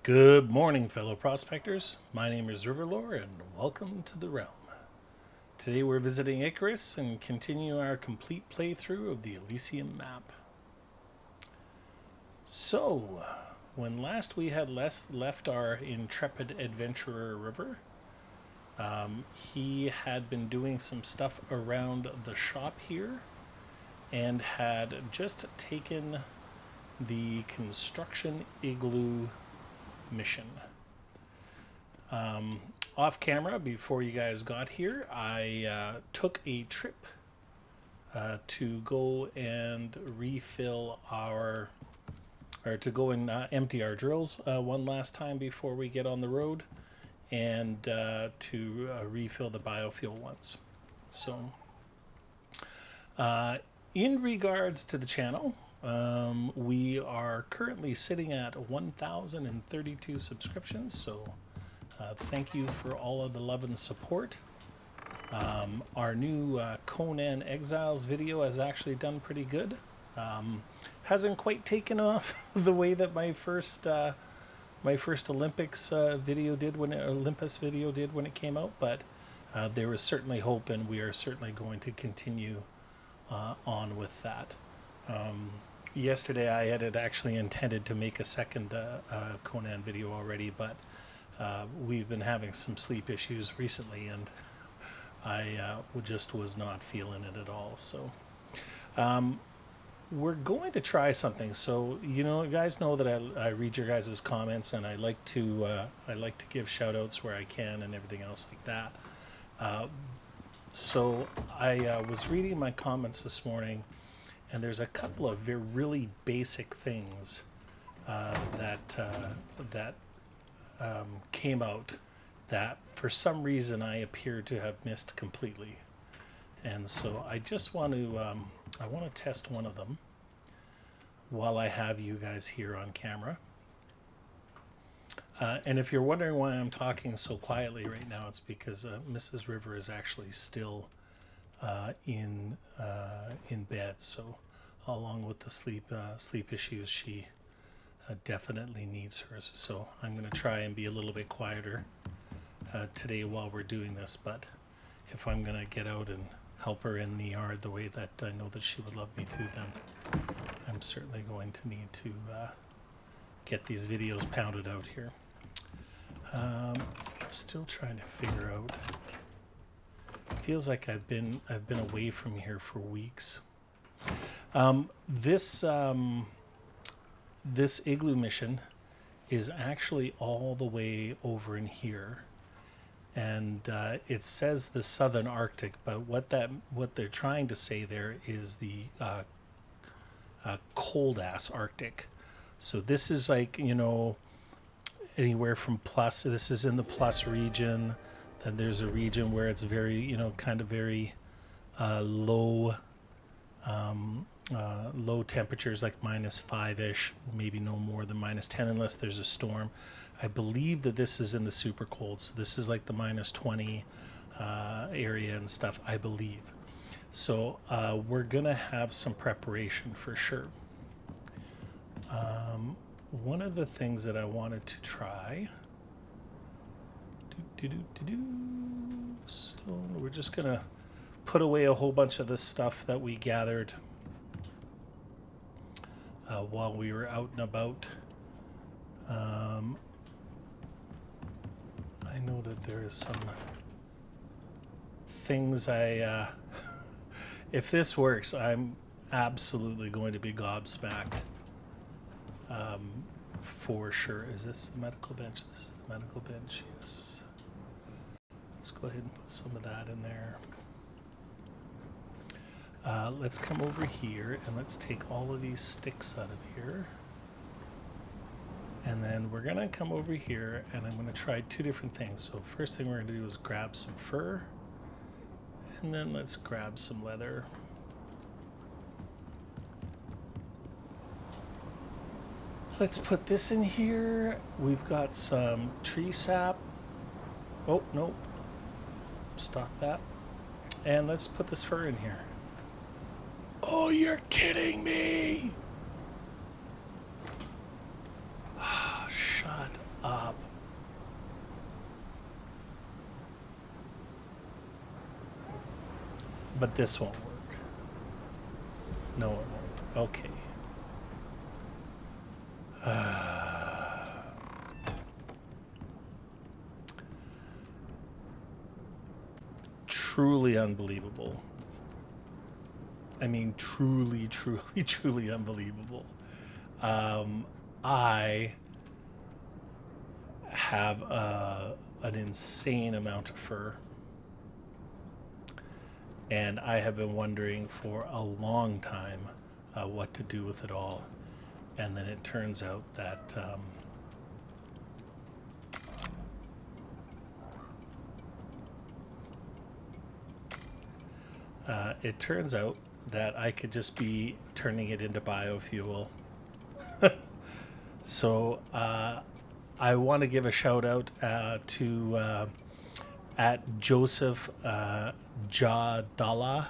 Good morning, fellow prospectors. My name is Riverlore, and welcome to the realm. Today we're visiting Icarus and continue our complete playthrough of the Elysium map. So, when last we had left our intrepid adventurer River, he had been doing some stuff around the shop here and had just taken the construction igloo mission. Off camera, before you guys got here, I took a trip to go and refill our, or to go and empty our drills one last time before we get on the road, and to refill the biofuel ones. So, in regards to the channel, we are currently sitting at 1,032 subscriptions, so thank you for all of the love and support. Our new Conan Exiles video has actually done pretty good. Hasn't quite taken off the way that my first Olympics video did Olympus video did when it came out, but there is certainly hope, and we are certainly going to continue on with that. Yesterday I had actually intended to make a second Conan video already, but we've been having some sleep issues recently, and I just was not feeling it at all. So we're going to try something. So, you guys know that I read your guys' comments, and I like to give shout outs where I can and everything else like that. So I was reading my comments this morning, and there's a couple of really basic things that came out that for some reason I appear to have missed completely. And so I just want to test one of them while I have you guys here on camera. And if you're wondering why I'm talking so quietly right now, it's because Mrs. River is actually still in bed. So, along with the sleep issues, she definitely needs hers. So I'm going to try and be a little bit quieter today while we're doing this. But if I'm going to get out and help her in the yard the way that I know that she would love me to, then I'm certainly going to need to get these videos pounded out here. I'm still trying to figure out. It feels like I've been away from here for weeks. This igloo mission is actually all the way over in here, and it says the southern Arctic, but what they're trying to say there is the cold ass Arctic. So this is like, anywhere from plus. This is in the plus region. Then there's a region where it's very, kind of very low temperatures, like -5-ish, maybe no more than -10 unless there's a storm. I believe that this is in the super cold, so this is like the -20 area and stuff, I believe. So we're gonna have some preparation for sure. One of the things that I wanted to try, stone, we're just gonna put away a whole bunch of this stuff that we gathered while we were out and about. I know that there is some things if this works, I'm absolutely going to be gobsmacked. For sure. Is this the medical bench? This is the medical bench, yes. Let's go ahead and put some of that in there. Let's come over here and let's take all of these sticks out of here. And then we're going to come over here and I'm going to try two different things. So first thing we're going to do is grab some fur, and then let's grab some leather. Let's put this in here. We've got some tree sap. Oh, no. Stop that. And let's put this fur in here. Oh, you're kidding me! Oh, shut up. But this won't work. No, it won't. Okay. Truly unbelievable. I mean, truly, truly, truly unbelievable. I have an insane amount of fur. And I have been wondering for a long time what to do with it all. And then it turns out that I could just be turning it into biofuel. So I want to give a shout out to at Joseph Jadala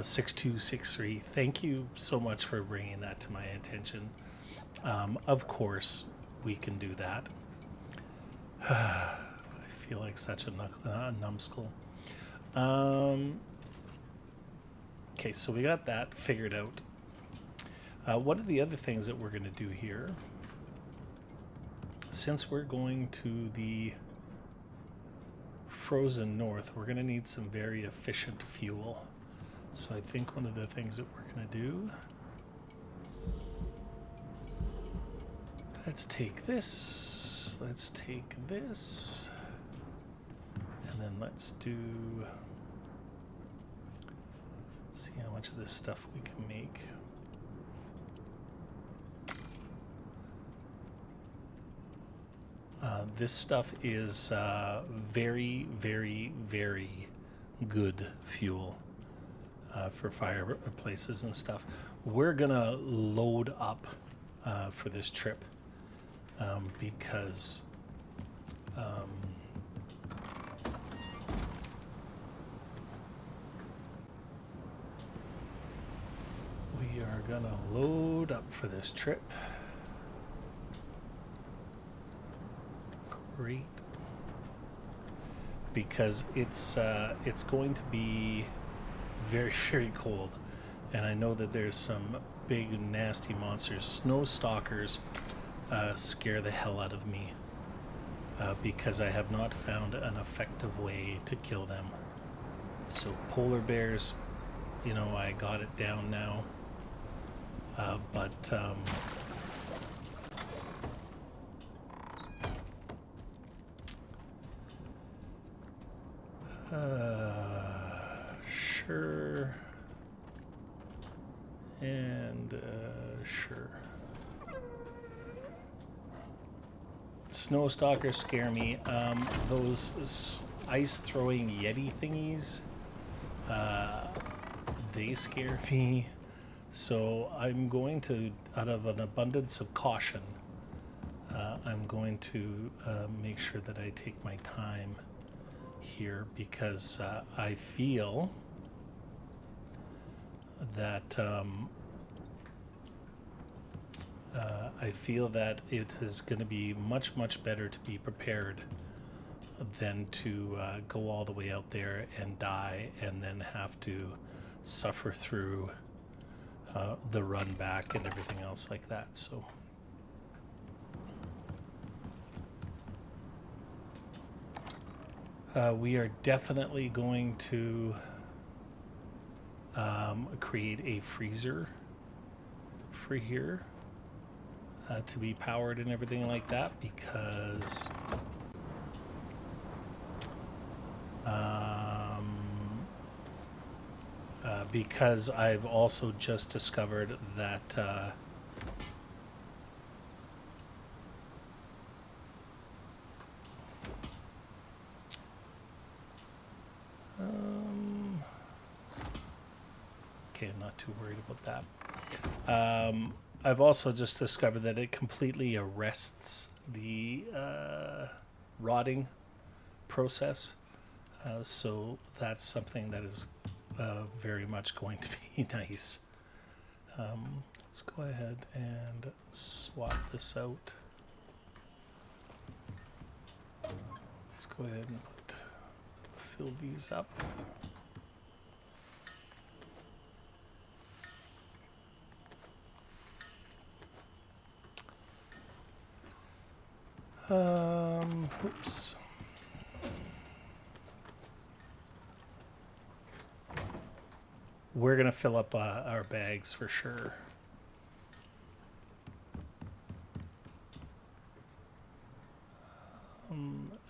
6263. Thank you so much for bringing that to my attention. Of course, we can do that. I feel like such a numbskull. Okay, so we got that figured out. One of the other things that we're going to do here, since we're going to the frozen north, we're going to need some very efficient fuel. So I think one of the things that we're going to do, let's take this, and then let's see how much of this stuff we can make. This stuff is very, very, very good fuel for fireplaces and stuff. We're gonna load up for this trip because we are gonna load up for this trip. Great, because it's going to be very, very cold, and I know that there's some big nasty monsters. Snow stalkers scare the hell out of me because I have not found an effective way to kill them. So polar bears, you know, I got it down now, but sure, and sure. Snow stalkers scare me. Those ice-throwing Yeti thingies, they scare me. So I'm going to, out of an abundance of caution, I'm going to make sure that I take my time here, because I feel that it is going to be much, much better to be prepared than to go all the way out there and die and then have to suffer through the run back and everything else like that. So we are definitely going to create a freezer for here to be powered and everything like that, because I've also just discovered that okay, I'm not too worried about that. I've also just discovered that it completely arrests the rotting process. So that's something that is very much going to be nice. Let's go ahead and swap this out. Let's go ahead and fill these up. Oops. We're gonna fill up our bags for sure.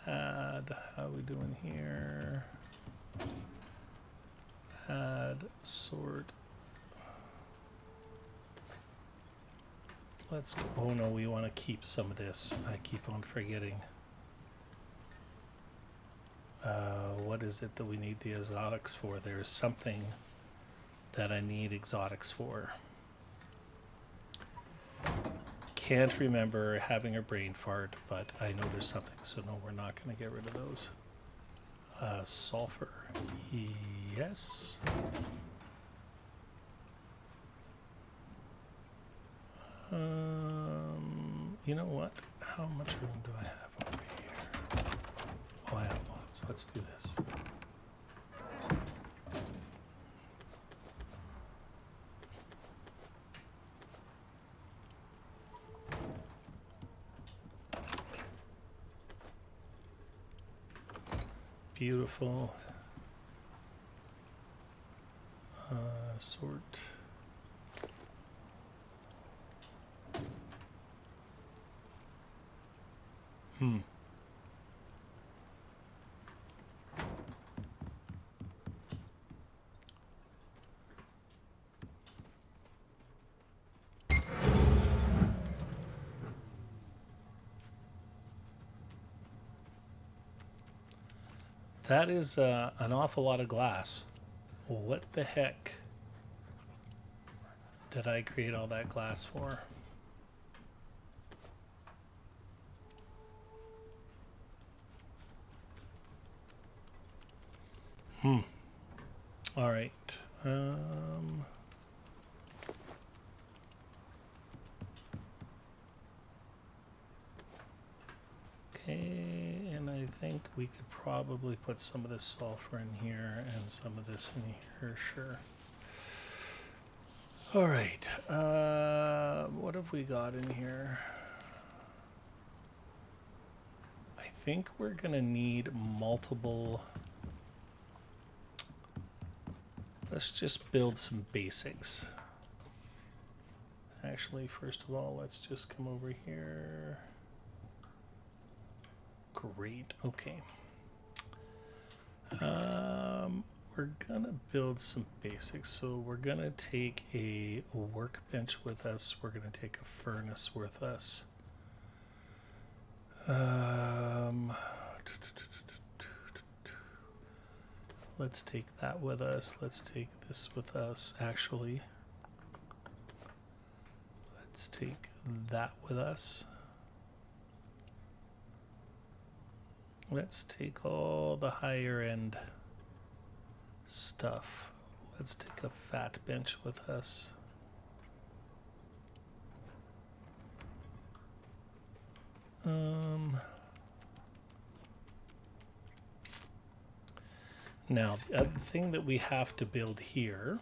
Add, how are we doing here? Add, sort. Let's go. Oh no, we want to keep some of this. I keep on forgetting. What is it that we need the exotics for? There's something that I need exotics for. Can't remember, having a brain fart, but I know there's something, so no, we're not going to get rid of those. Sulfur, yes. You know what? How much room do I have over here? Oh, I have lots. Let's do this. Beautiful. Sort. That is an awful lot of glass. What the heck did I create all that glass for? All right. Okay, and I think we could probably put some of this sulfur in here and some of this in here, sure. All right, what have we got in here? I think we're gonna need multiple. Let's just build some basics. Actually, first of all, let's just come over here. Great, okay. We're gonna build some basics. So we're gonna take a workbench with us. We're gonna take a furnace with us. Let's take that with us. Let's take this with us, actually. Let's take that with us. Let's take all the higher end stuff. Let's take a fat bench with us. Now, the other thing that we have to build here,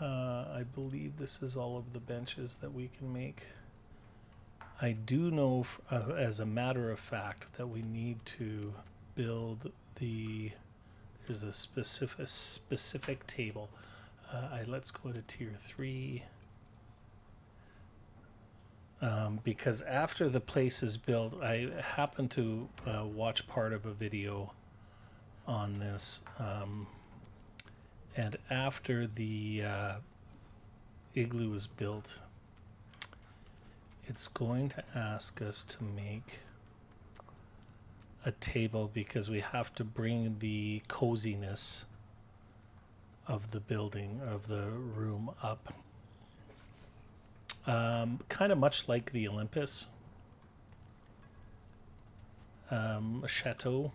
I believe this is all of the benches that we can make. I do know, as a matter of fact, that we need to build the. There's a specific table. Let's go to tier 3. Because after the place is built, I happened to watch part of a video on this, and after the igloo is built, it's going to ask us to make a table because we have to bring the coziness of the building, of the room up. Kind of much like the Olympus chateau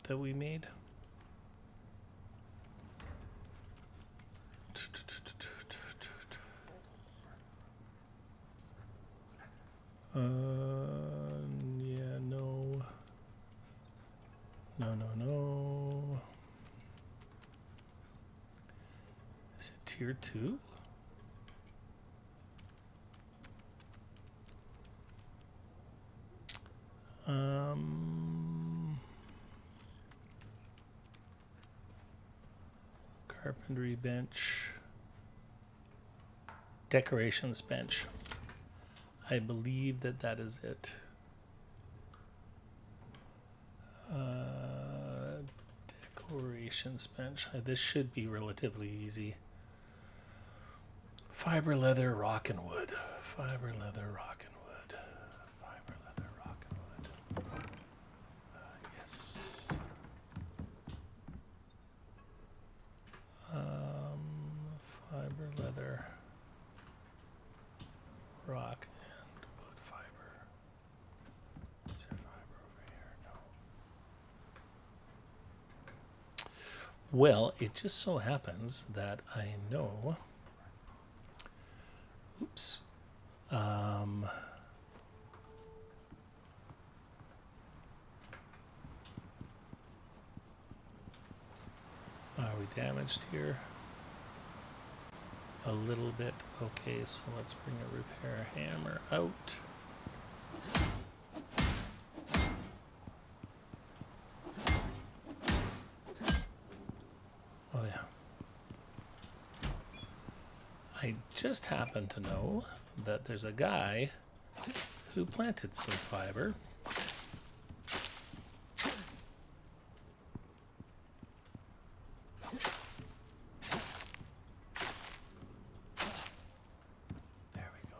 that we made. Yeah, no. tier 2. Carpentry bench. Decorations bench. I believe that that is it. Decorations bench. This should be relatively easy. Fiber, leather, rock, and wood. Fiber, leather, rock, and wood. Fiber, leather, rock, and wood. Yes. Fiber, leather, rock, and wood fiber. Is there fiber over here? No. Well, it just so happens that I know. Oops. Are we damaged here? A little bit. Okay, so let's bring a repair hammer out. Oh yeah. I just happen to know that there's a guy who planted some fiber. There we go.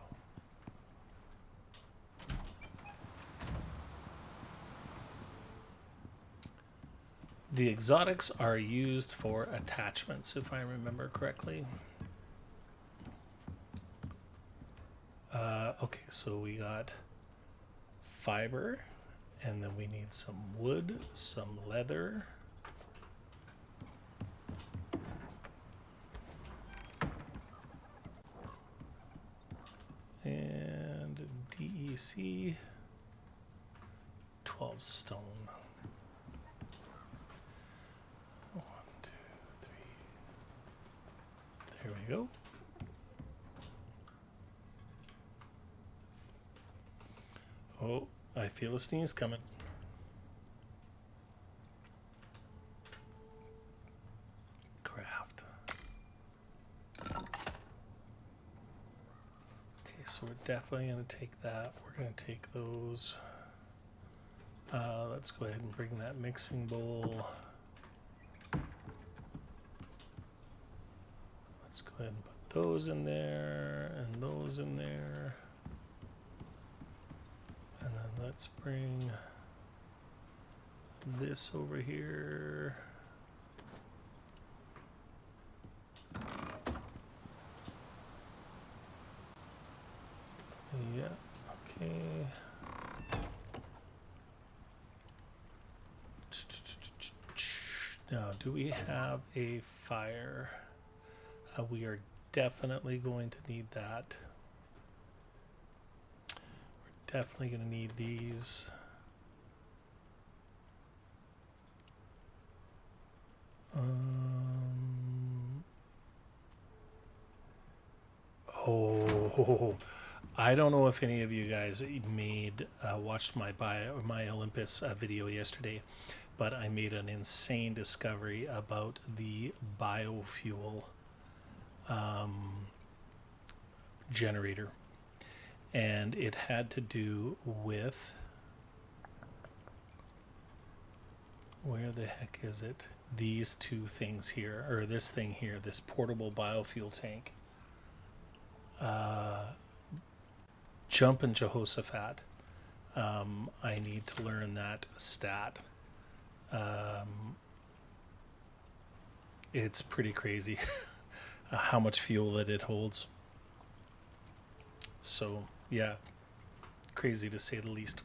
The exotics are used for attachments, if I remember correctly. Okay, so we got fiber, and then we need some wood, some leather. And DEC, 12 stone. 1, 2, 3. There we go. Oh, I feel a sneeze coming. Craft. Okay, so we're definitely going to take that. We're going to take those. Let's go ahead and bring that mixing bowl. Let's go ahead and put those in there and those in there. And then let's bring this over here. Yeah, okay. Now, do we have a fire? We are definitely going to need that. We're definitely going to need these. Oh, I don't know if any of you guys watched my Olympus video yesterday, but I made an insane discovery about the biofuel generator, and it had to do with, where the heck is it? These two things here, or this thing here, this portable biofuel tank. Jump in Jehoshaphat. I need to learn that stat. It's pretty crazy how much fuel that it holds. So, yeah, crazy to say the least.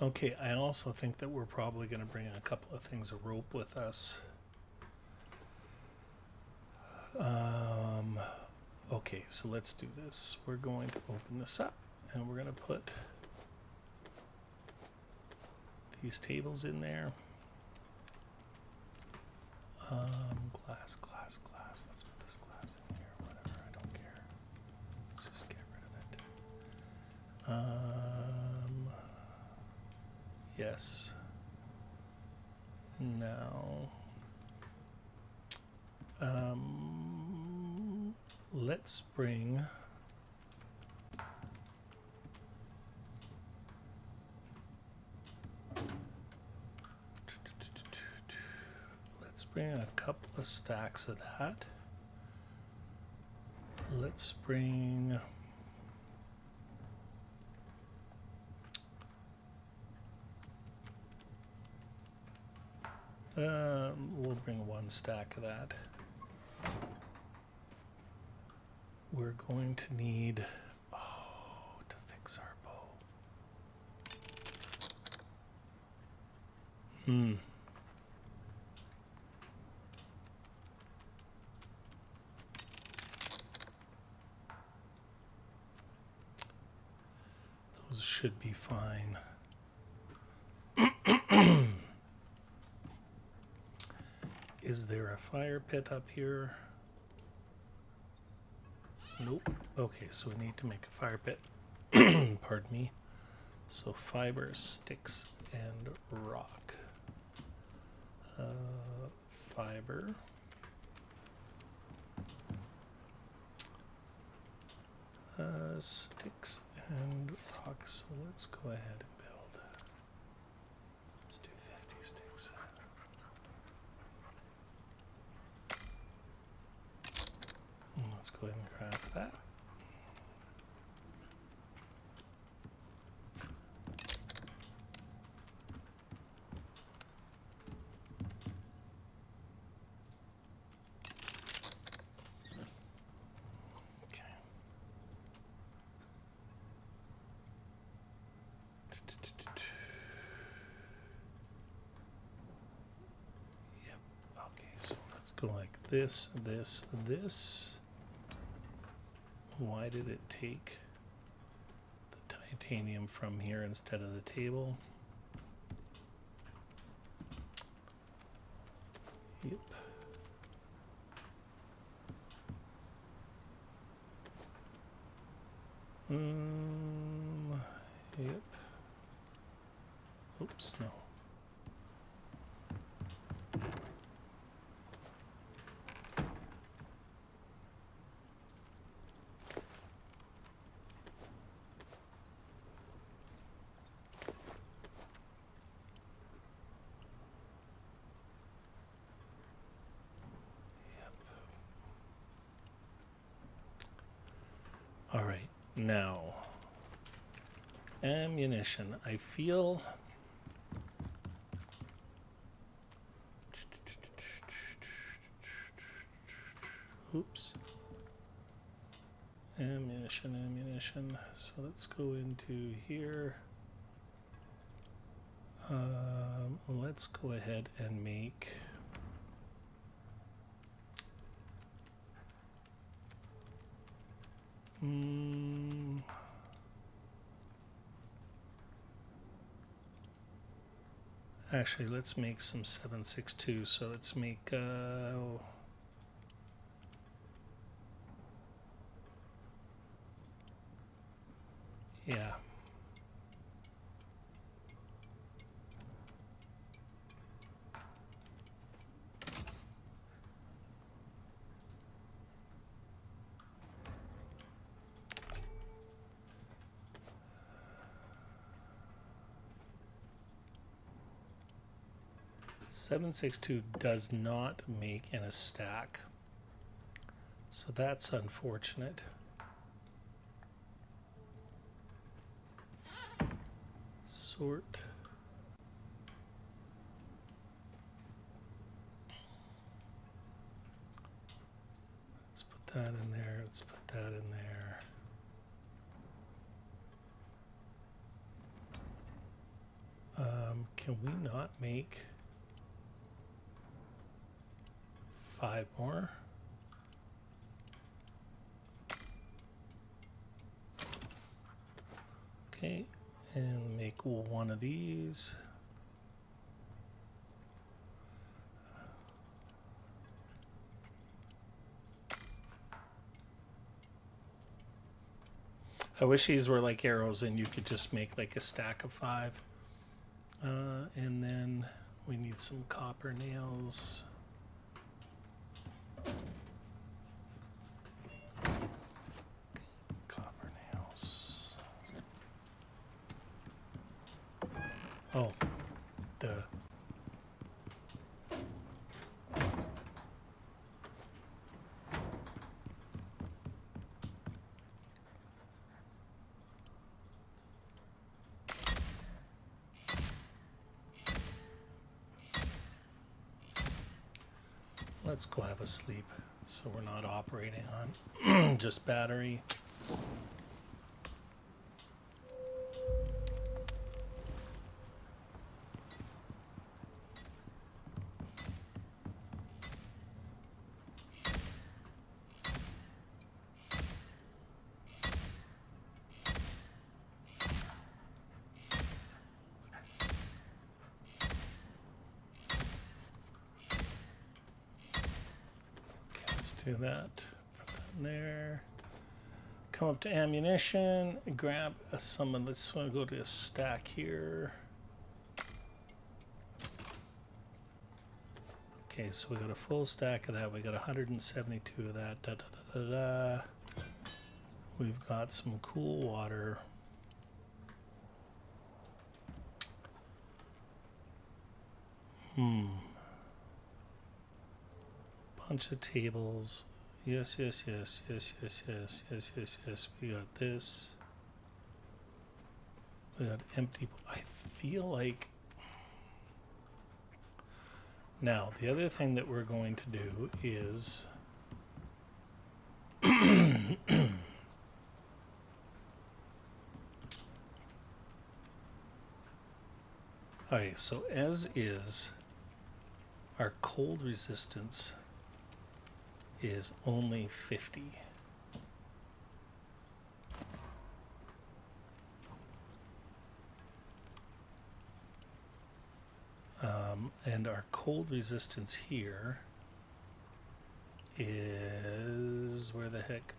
Okay, I also think that we're probably going to bring a couple of things of rope with us. Okay, so let's do this. We're going to open this up, and we're going to put these tables in there. Glass, glass, glass. Let's put this glass in here. Whatever, I don't care. Let's just get rid of it. Yes. Now, let's bring. Let's bring a couple of stacks of that. Let's bring. We'll bring one stack of that. We're going to need, to fix our bow. Those should be fine. Is there a fire pit up here? Nope. Okay, so we need to make a fire pit. Pardon me. So fiber, sticks, and rock. Fiber. Sticks and rock. So let's go ahead and build. Let's do 50 sticks. Let's go ahead and craft that. Yep. Okay, so let's go like this, this, this. Why did it take the titanium from here instead of the table? Yep. Yep. Oops, no. All right, now, ammunition. I feel... Oops. Ammunition. So let's go into here. Let's go ahead and make... Actually, let's make some 7.62. So let's make yeah. $7.62 does not make in a stack, so that's unfortunate. Sort. Let's put that in there. Let's put that in there. Can we not make 5 more? Okay, and make one of these. I wish these were like arrows and you could just make like a stack of 5. And then we need some copper nails. Copper nails. Oh, the... Let's go have a sleep so we're not operating on just battery. Do that, put that in there. Come up to ammunition, grab some of this. Want to go to a stack here. Okay, so we got a full stack of that. We got 172 of that. Da, da, da, da, da. We've got some cool water. Bunch of tables. Yes, yes, yes, yes, yes, yes, yes, yes, yes. We got this. We got empty. I feel like... Now, the other thing that we're going to do is... Alright, so as is, our cold resistance is only 50. And our cold resistance here is, where the heck?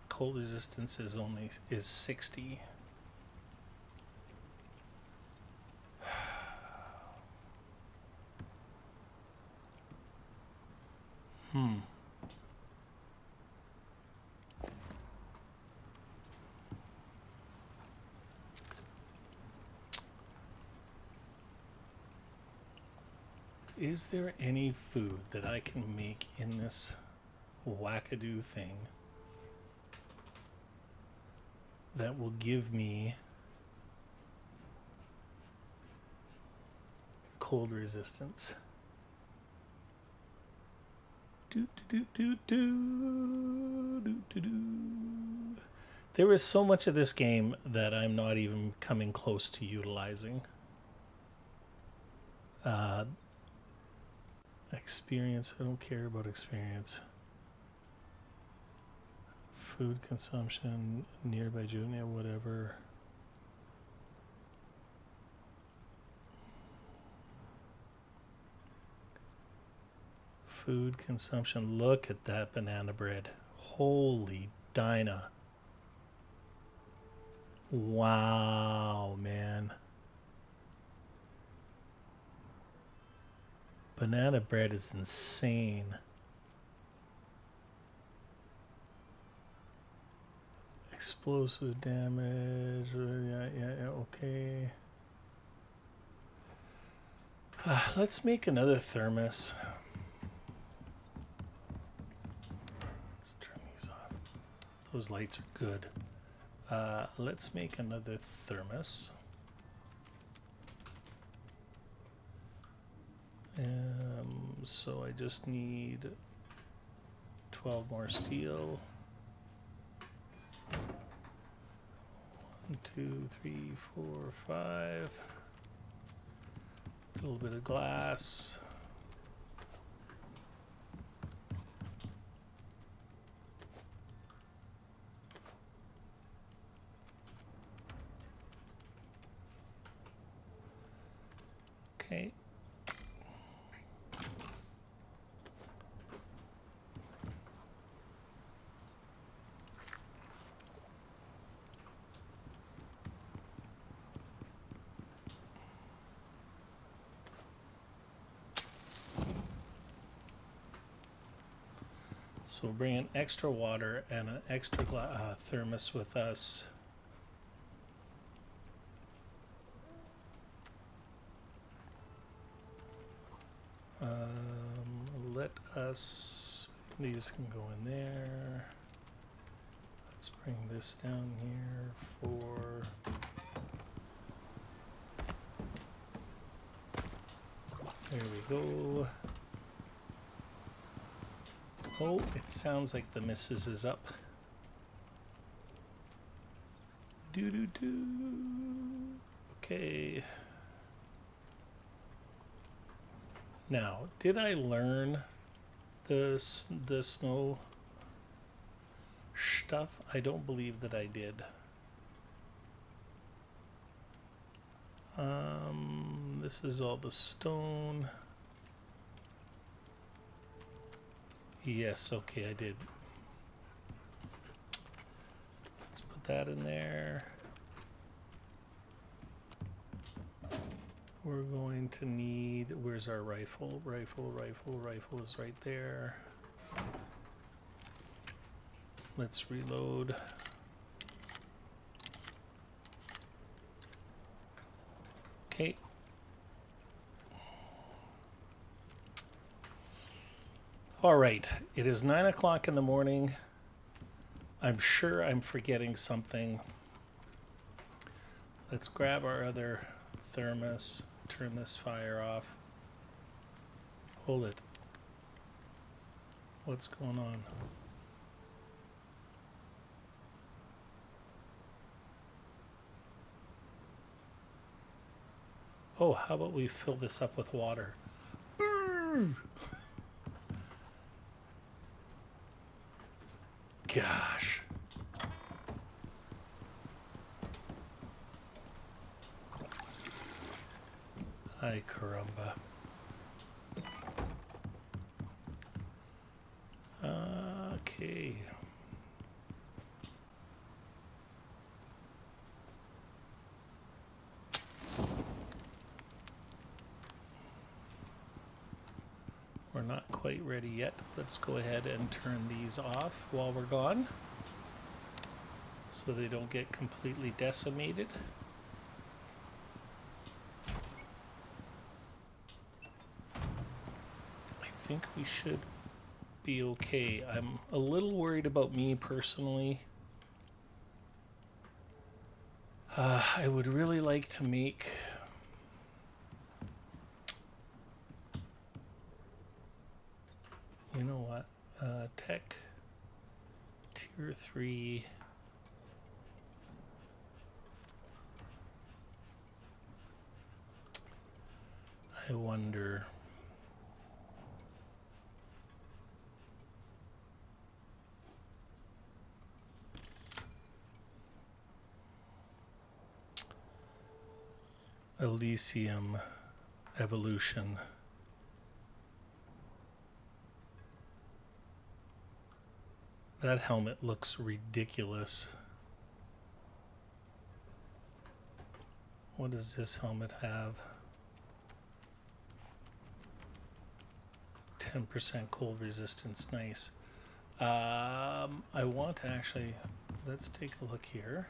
Cold resistance is 60. Is there any food that I can make in this wackadoo thing that will give me cold resistance? There is so much of this game that I'm not even coming close to utilizing. Experience, I don't care about experience. Food consumption, nearby junior, whatever. Food consumption, look at that banana bread. Holy Dinah. Wow, man. Banana bread is insane. Explosive damage. Yeah, okay. Let's make another thermos. Let's turn these off. Those lights are good. Let's make another thermos. So I just need 12 more steel. 1, 2, 3, 4, 5. A little bit of glass. Okay. So we'll bring an extra water and an extra thermos with us. Let us, these can go in there. Let's bring this down here for, there we go. Oh, it sounds like the missus is up. Doo-doo-doo. Okay. Now, did I learn the snow stuff? I don't believe that I did. This is all the stone. Yes, okay, I did. Let's put that in there. We're going to need, where's our rifle? Rifle is right there. Let's reload. Okay. All right, it is 9 o'clock in the morning. I'm sure I'm forgetting something. Let's grab our other thermos, turn this fire off. Hold it. What's going on? Oh, how about we fill this up with water? Gosh. Ay, caramba. Okay. We're not quite ready yet. Let's go ahead and turn these off while we're gone, so they don't get completely decimated. I think we should be okay. I'm a little worried about me personally. I would really like to make you know what, tech tier 3. I wonder. Elysium evolution. That helmet looks ridiculous. What does this helmet have? 10% cold resistance, nice. I want to actually, let's take a look here.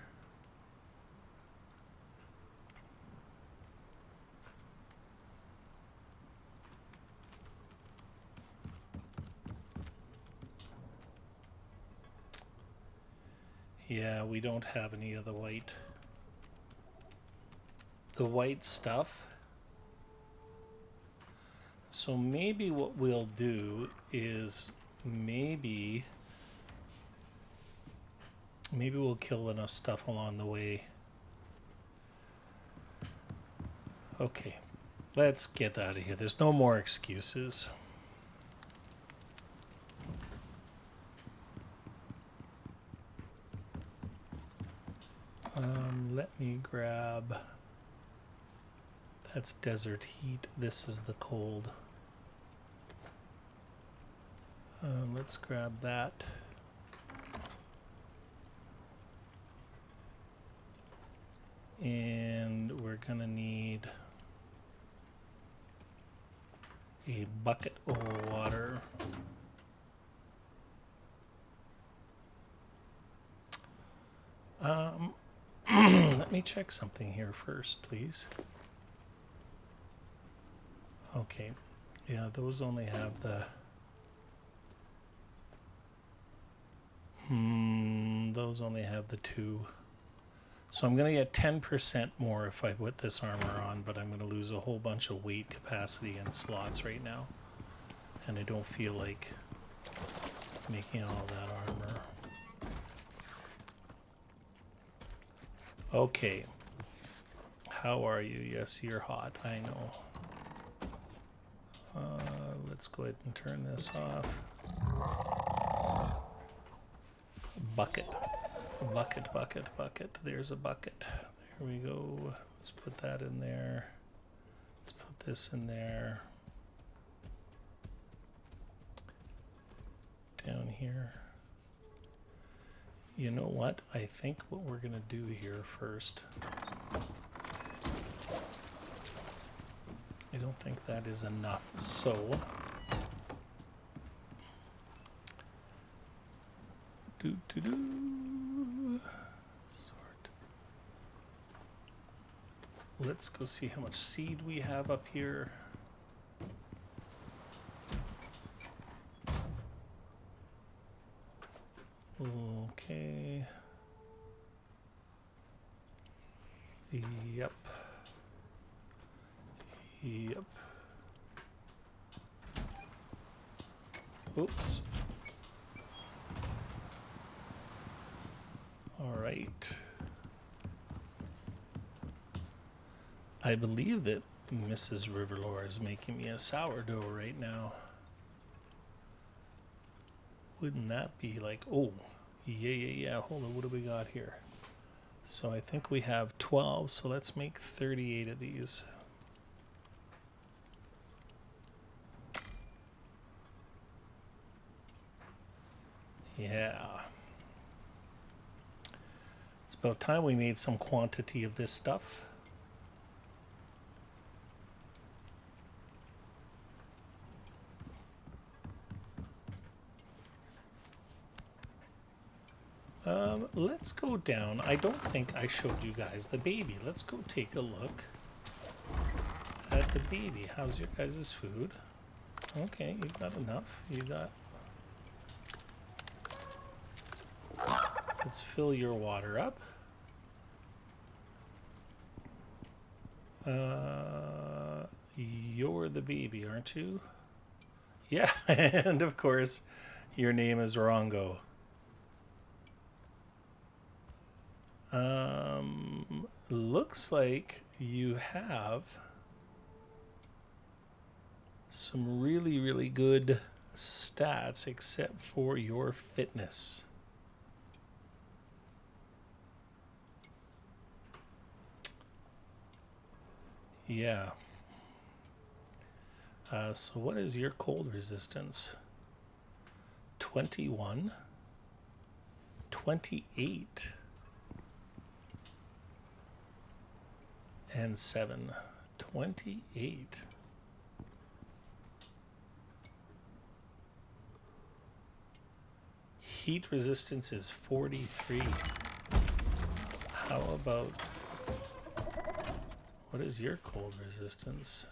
Yeah, we don't have any of the white stuff. So maybe what we'll do is maybe we'll kill enough stuff along the way. Okay, let's get out of here. There's no more excuses. Let me grab, that's desert heat. This is the cold. Let's grab that. And we're gonna need a bucket of water. Let me check something here first, please. Okay. Yeah, those only have the... those only have the 2. So I'm going to get 10% more if I put this armor on, but I'm going to lose a whole bunch of weight capacity and slots right now. And I don't feel like making all that armor. Okay. How are you? Yes, you're hot. I know. Let's go ahead and turn this off. Bucket. Bucket, bucket, bucket. There's a bucket. There we go. Let's put that in there. Let's put this in there. Down here. You know what? I think what we're going to do here first... I don't think that is enough. So... Sort. Let's go see how much seed we have up here. Okay. Yep. Yep. Oops. All right. I believe that Mrs. Riverlore is making me a sourdough right now. Wouldn't that be like, oh, yeah. Hold on, what do we got here? So I think we have 12, so let's make 38 of these. Yeah. It's about time we made some quantity of this stuff. Let's go down. I don't think I showed you guys the baby. Let's go take a look at the baby. How's your guys' food? Okay, you got enough. You got... Let's fill your water up. You're the baby, aren't you? Yeah, and of course, your name is Rongo. Looks like you have some really, really good stats except for your fitness. Yeah. So what is your cold resistance? 21, 28, and 7. 28. Heat resistance is 43. How about... What is your cold resistance?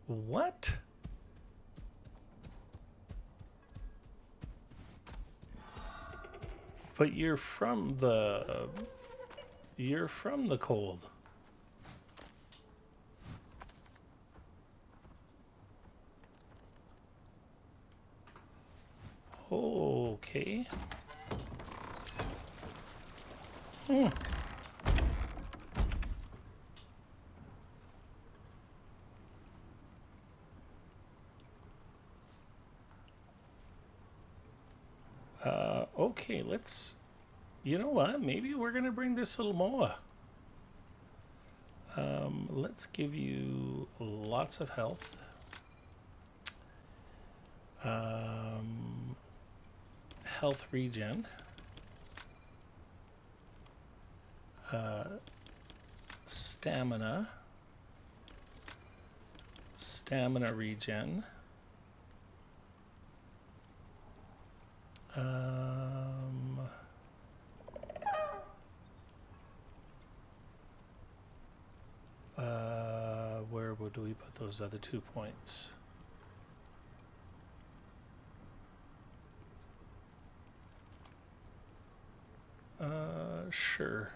What? But you're from the cold. Okay. Okay, let's... You know what? Maybe we're going to bring this little Moa. Let's give you lots of health. Health regen. Stamina. Stamina regen. we put those other 2 points? Sure.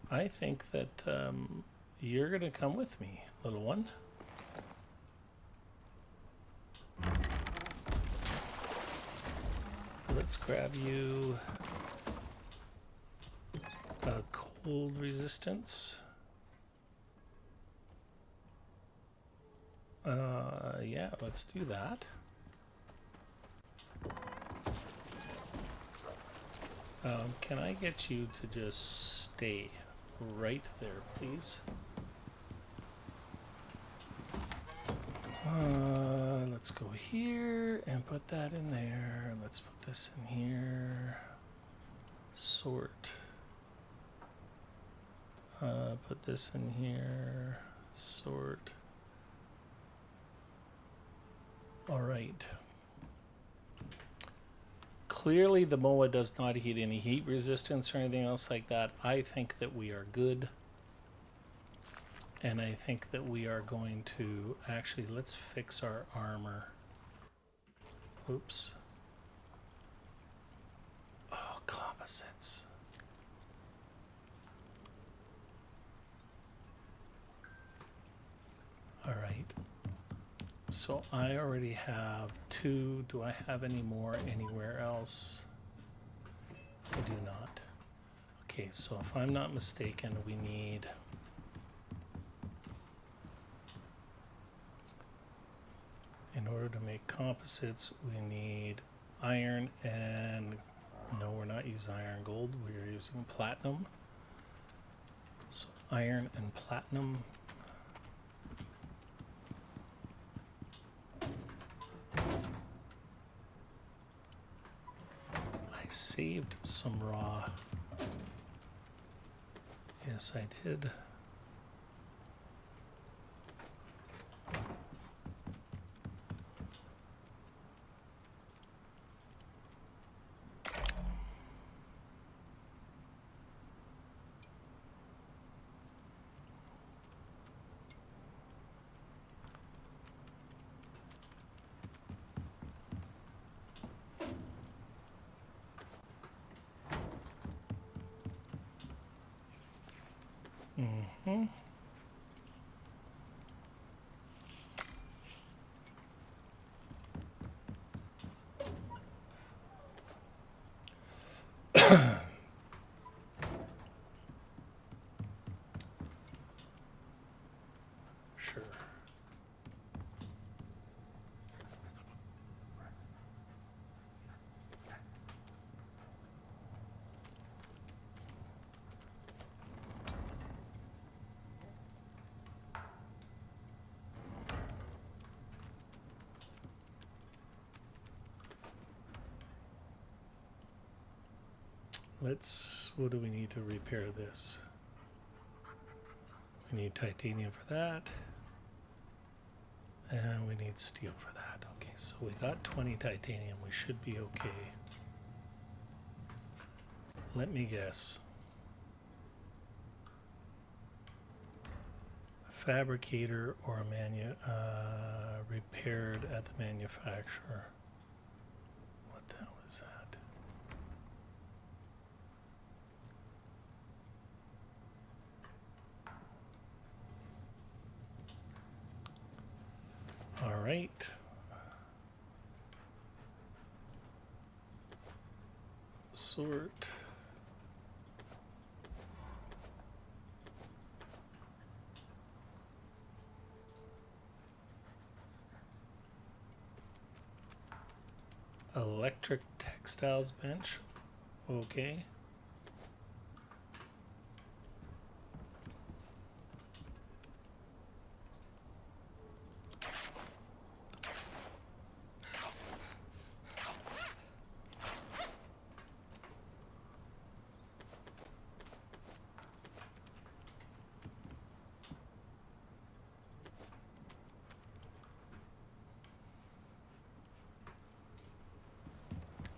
I think that you're going to come with me, little one. Let's grab you a cold resistance. Yeah, let's do that. Can I get you to just stay right there, please? Let's go here and put that in there. Let's put this in here. Sort. Put this in here. Sort. All right. Clearly the MOA does not hit any heat resistance or anything else like that. I think that we are good. And I think that we are going to actually, let's fix our armor. Oops. Oh, composites. All right. So I already have 2. Do I have any more anywhere else? I do not. Okay, so if I'm not mistaken, we need... In order to make composites, we need iron and... No, we're not using iron gold. We're using platinum. So iron and platinum. I saved some raw. Yes, I did. Mm-hmm. Sure. What do we need to repair this? We need titanium for that. And we need steel for that. Okay, so we got 20 titanium. We should be okay. Let me guess. A fabricator or a repaired at the manufacturer. What the hell is that? All right. Sort. Electric textiles bench. Okay.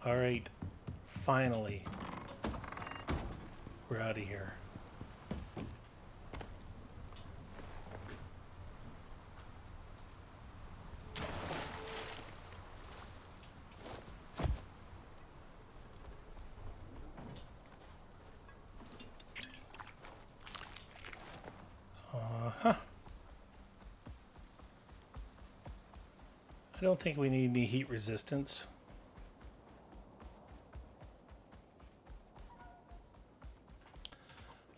All right, finally, we're out of here. I don't think we need any heat resistance.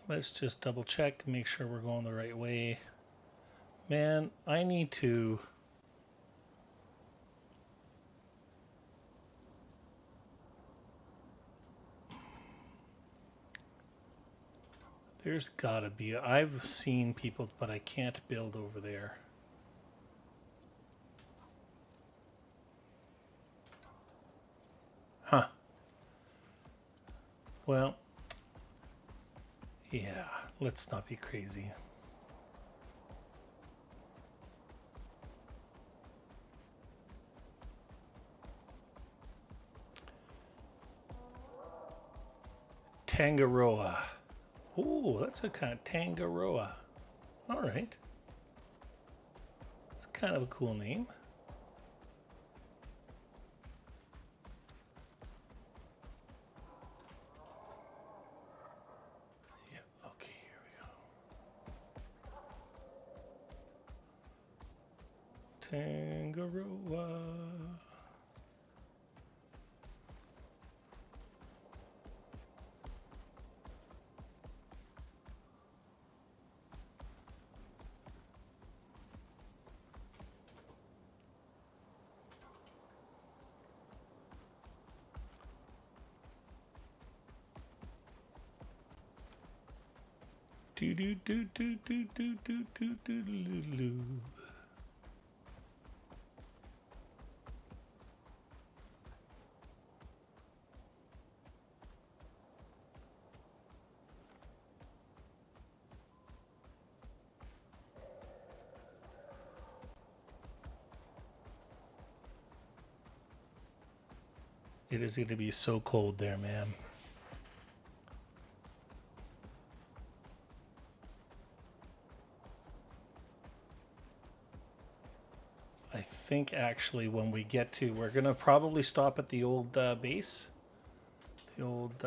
Let's just double check, make sure we're going the right way. Man, I need to... There's gotta be... I've seen people, but I can't build over there. Huh. Well... Yeah, let's not be crazy. Tangaroa. Oh, that's a kind of Tangaroa. All right. It's kind of a cool name. Yeah, okay, here we go. Tangaroa. Do do do do do do do do do do. It is going to be so cold there, man. I think actually when we get to, we're going to probably stop at the old base. The old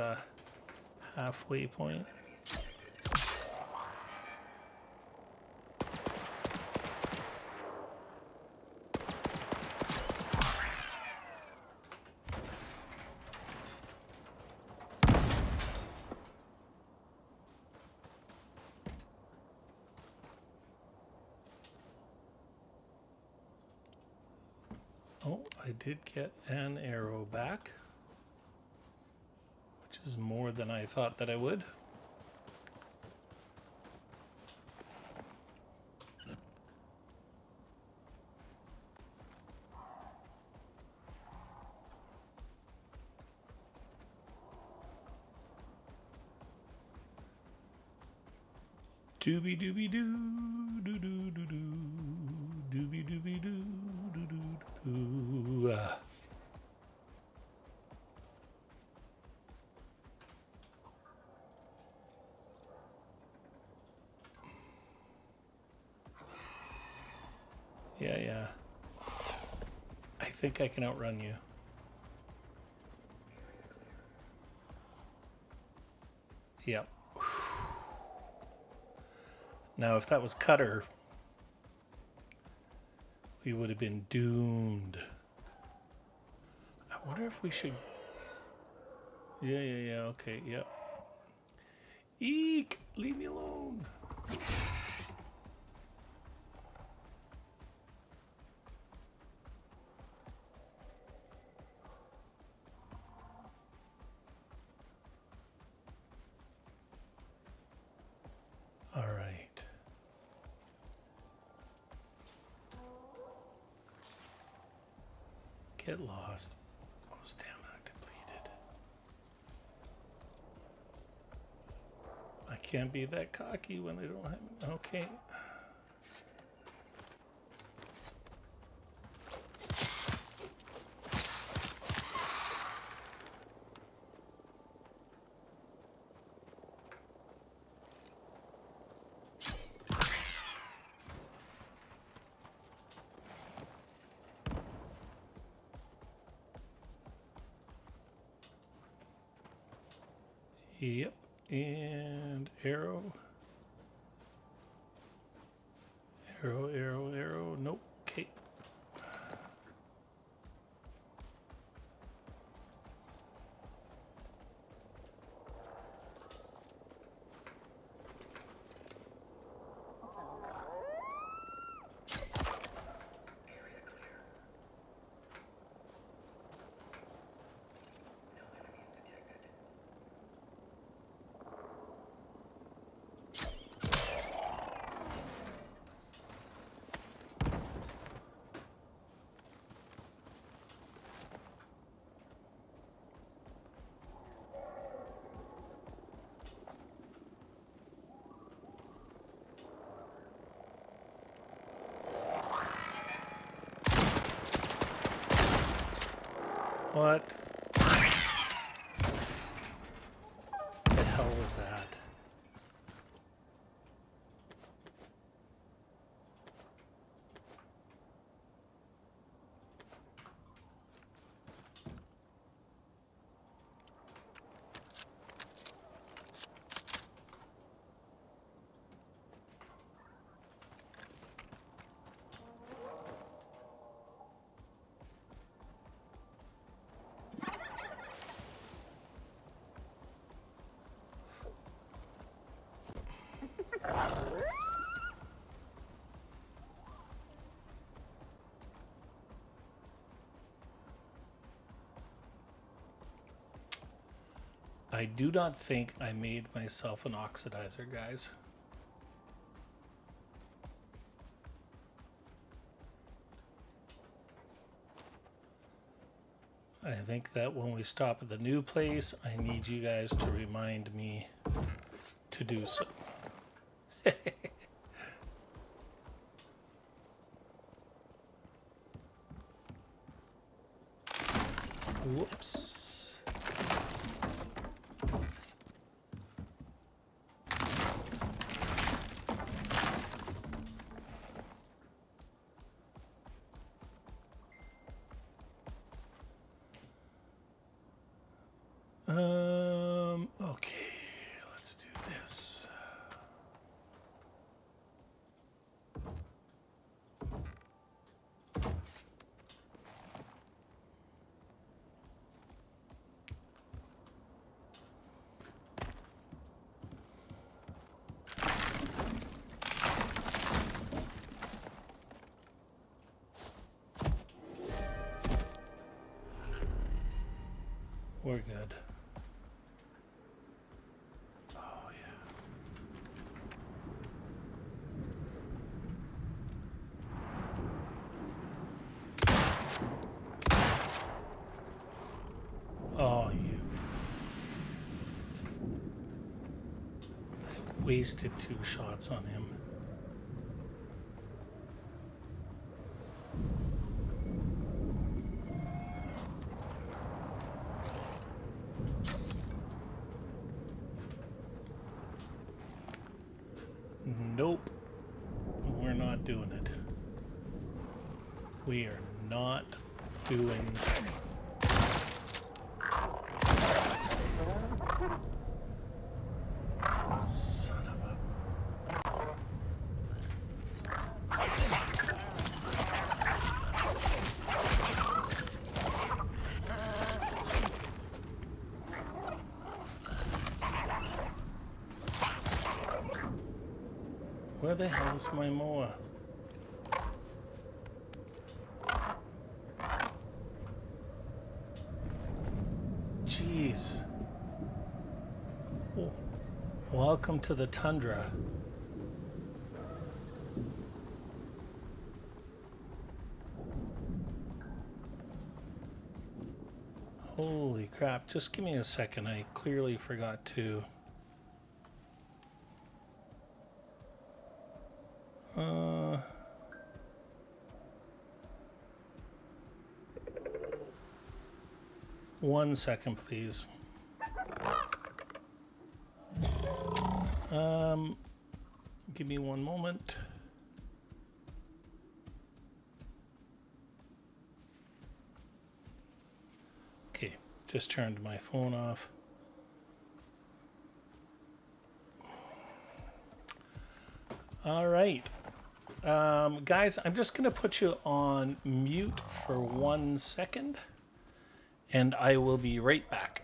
halfway point. Oh, I did get an arrow back, which is more than I thought that I would. Dooby dooby doo doo doo doo doo dooby dooby doo doo doo doo. Yeah. I think I can outrun you. Yep. Now, if that was Cutter, we would have been doomed. I wonder if we should... Yeah, okay, yep. Eek! Leave me alone. All right. Get lost. Oh, stamina depleted. I can't be that cocky when I don't have... Okay. Yep, and arrow. Arrow, nope, okay. What the hell was that? I do not think I made myself an oxidizer, guys. I think that when we stop at the new place, I need you guys to remind me to do so. Whoops. Okay, let's do this. We're good. Oh, yeah. Oh, you. I wasted 2 shots on him. Nope. We're not doing it. We are not doing son of a... Where the hell is my moa? Jeez. Oh. Welcome to the tundra. Holy crap. Just give me a second. I clearly forgot to... One second, please. Give me one moment. Okay, just turned my phone off. All right. Guys, I'm just going to put you on mute for 1 second, and I will be right back.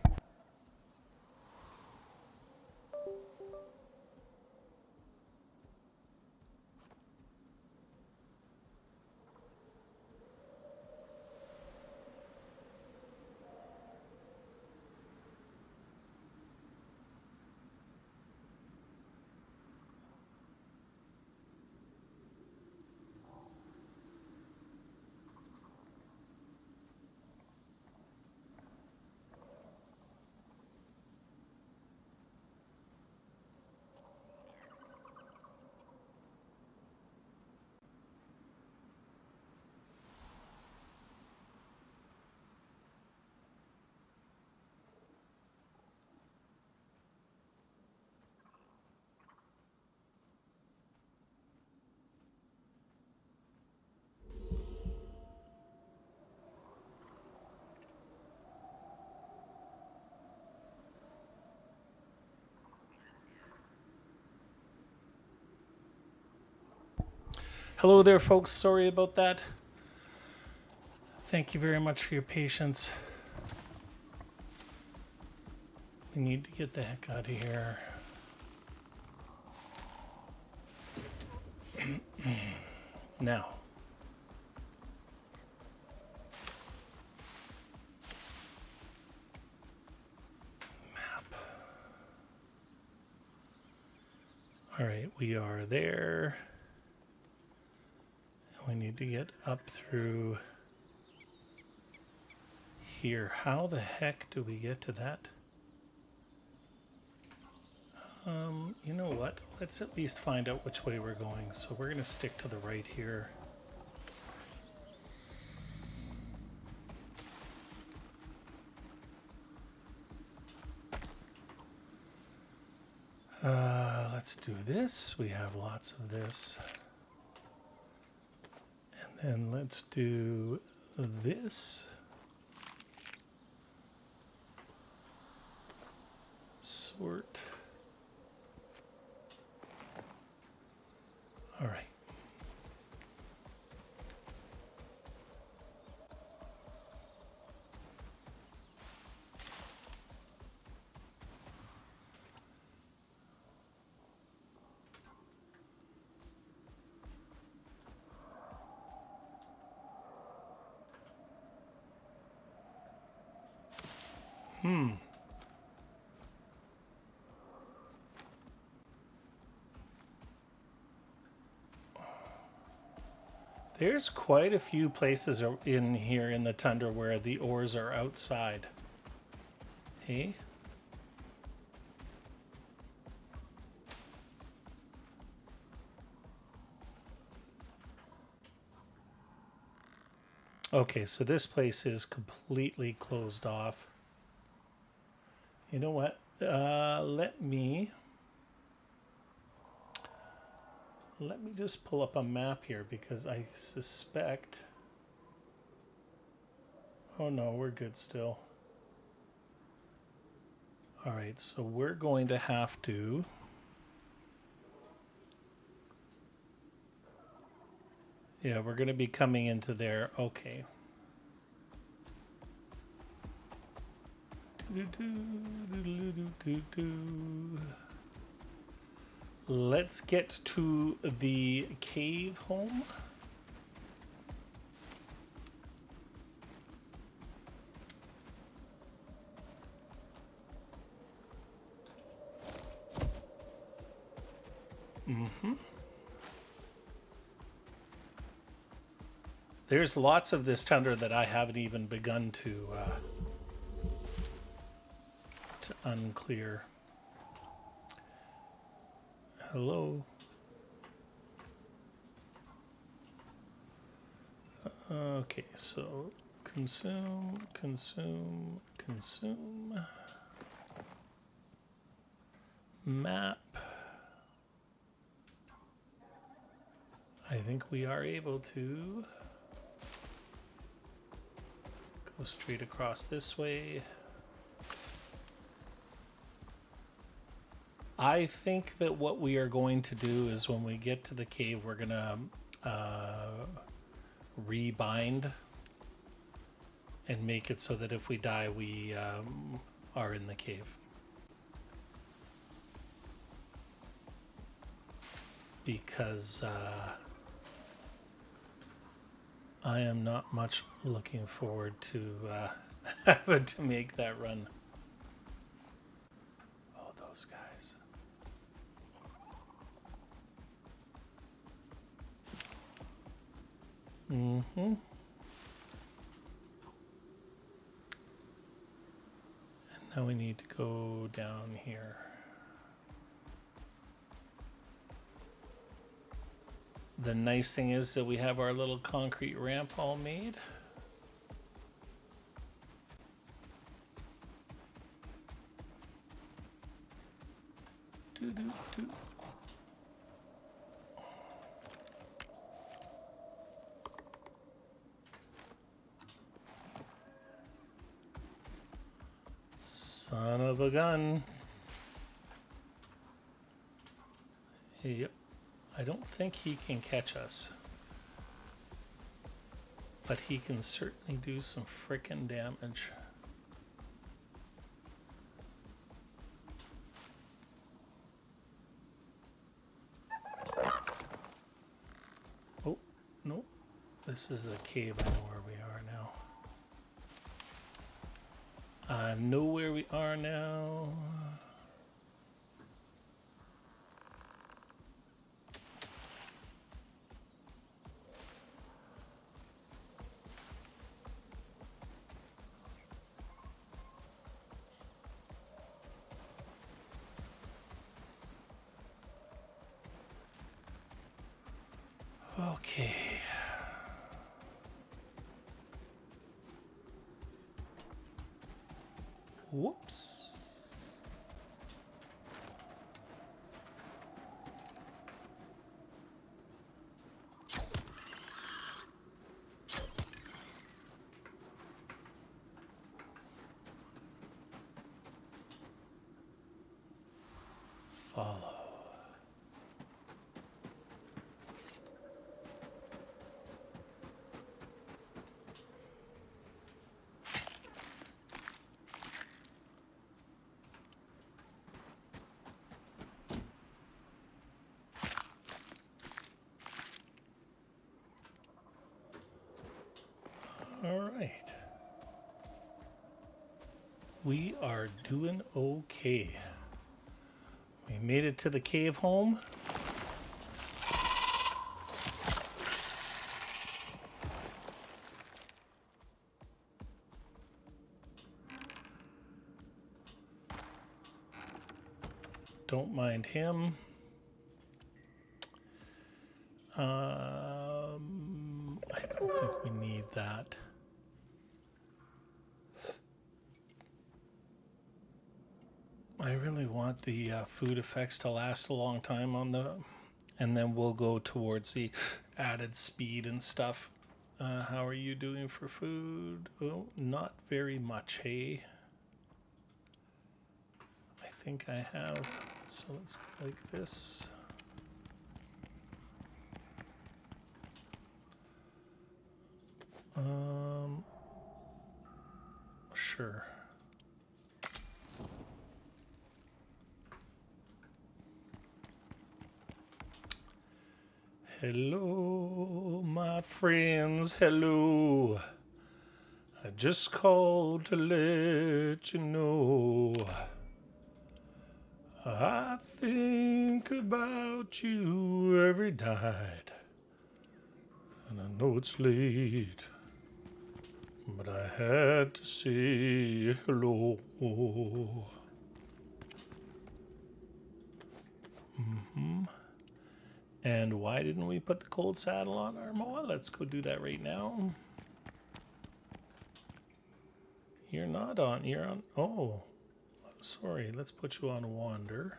Hello there, folks. Sorry about that. Thank you very much for your patience. We need to get the heck out of here. Now. Map. All right, we are there. We need to get up through here. How the heck do we get to that? You know what? Let's at least find out which way we're going. So we're going to stick to the right here. Let's do this. We have lots of this. And then let's do this. Sort. All right. There's quite a few places in here in the tundra where the ores are outside. Hey? Okay, so this place is completely closed off. You know what? Let me just pull up a map here because I suspect... Oh no, we're good still. All right, so we're going to have to... Yeah, we're going to be coming into there. Okay. Let's get to the cave home. There's lots of this tundra that I haven't even begun to unclear. Hello. Okay, so consume. Map. I think we are able to go straight across this way. I think that what we are going to do is when we get to the cave, we're going to rebind and make it so that if we die, we are in the cave. Because I am not much looking forward to having to make that run. Oh, those guys. Mm-hmm. And now we need to go down here. The nice thing is that we have our little concrete ramp all made. Doo-doo-doo. Son of a gun. Yep. I don't think he can catch us. but he can certainly do some frickin' damage. Oh, no. This is the cave. I know where we are now. I know where we are now. Okay. Whoops. Follow. All right. We are doing okay. We made it to the cave home. Don't mind him. I don't think we need that. I really want the food effects to last a long time on the, and then we'll go towards the added speed and stuff. How are you doing for food? Oh, not very much, hey? I think I have, so let's go like this. Sure. Hello, my friends, hello. I just called to let you know I think about you every night. And I know it's late, but I had to say hello. And why didn't we put the cold saddle on our Moa? Let's go do that right now. You're not on, you're on, oh, sorry, let's put you on Wander.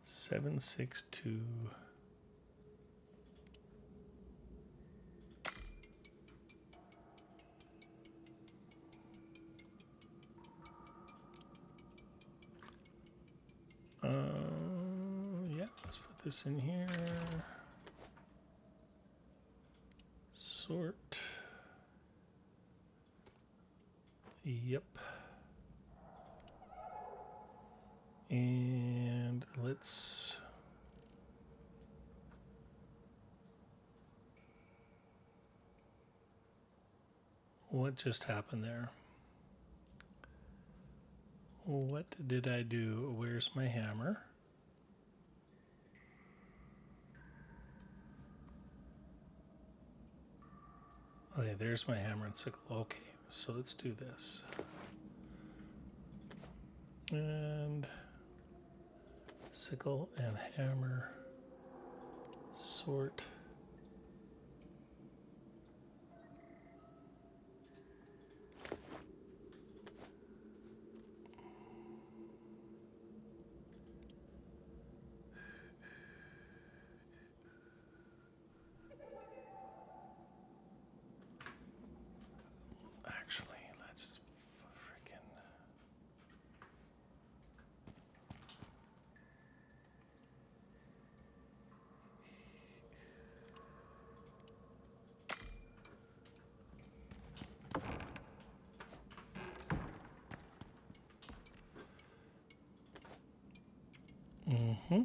Seven, 6, 2. Yeah, let's put this in here. Sort. Yep. And let's what just happened there? What did I do? Where's my hammer? Okay, there's my hammer and sickle. Okay, so let's do this. And Sickle and hammer. Sort. Actually, let's freaking. Mm-hmm.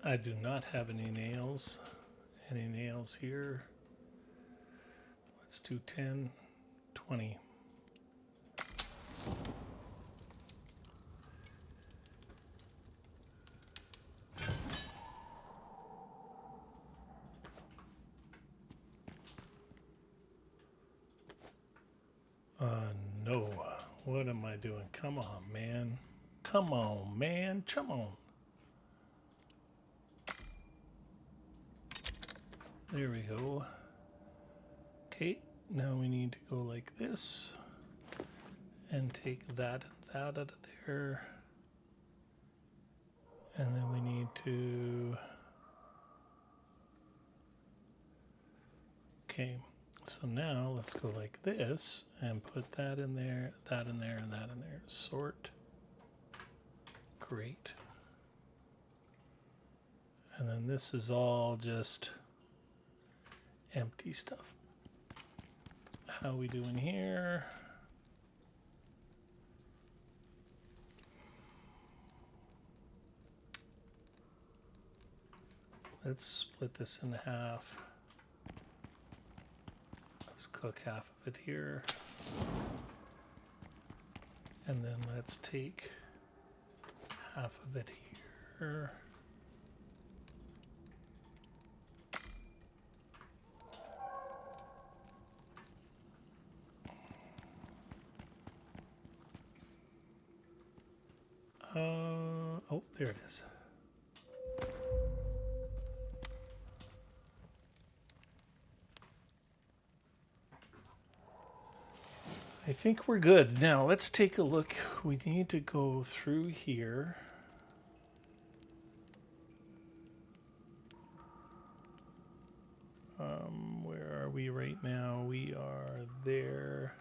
I do not have any nails. Any nails here? Let's do 10, 20. No. What am I doing? Come on, man. Come on, man. Come on. There we go. Okay, now we need to go like this and take that and that out of there. And then we need to... Okay, so now let's go like this and put that in there, that in there, and that in there. Sort. Great. And then this is all just empty stuff. How we doing here? Let's split this in half. Let's cook half of it here. And then let's take half of it here. Oh, there it is. I think we're good. Now let's take a look. We need to go through here. Where are we right now? We are there.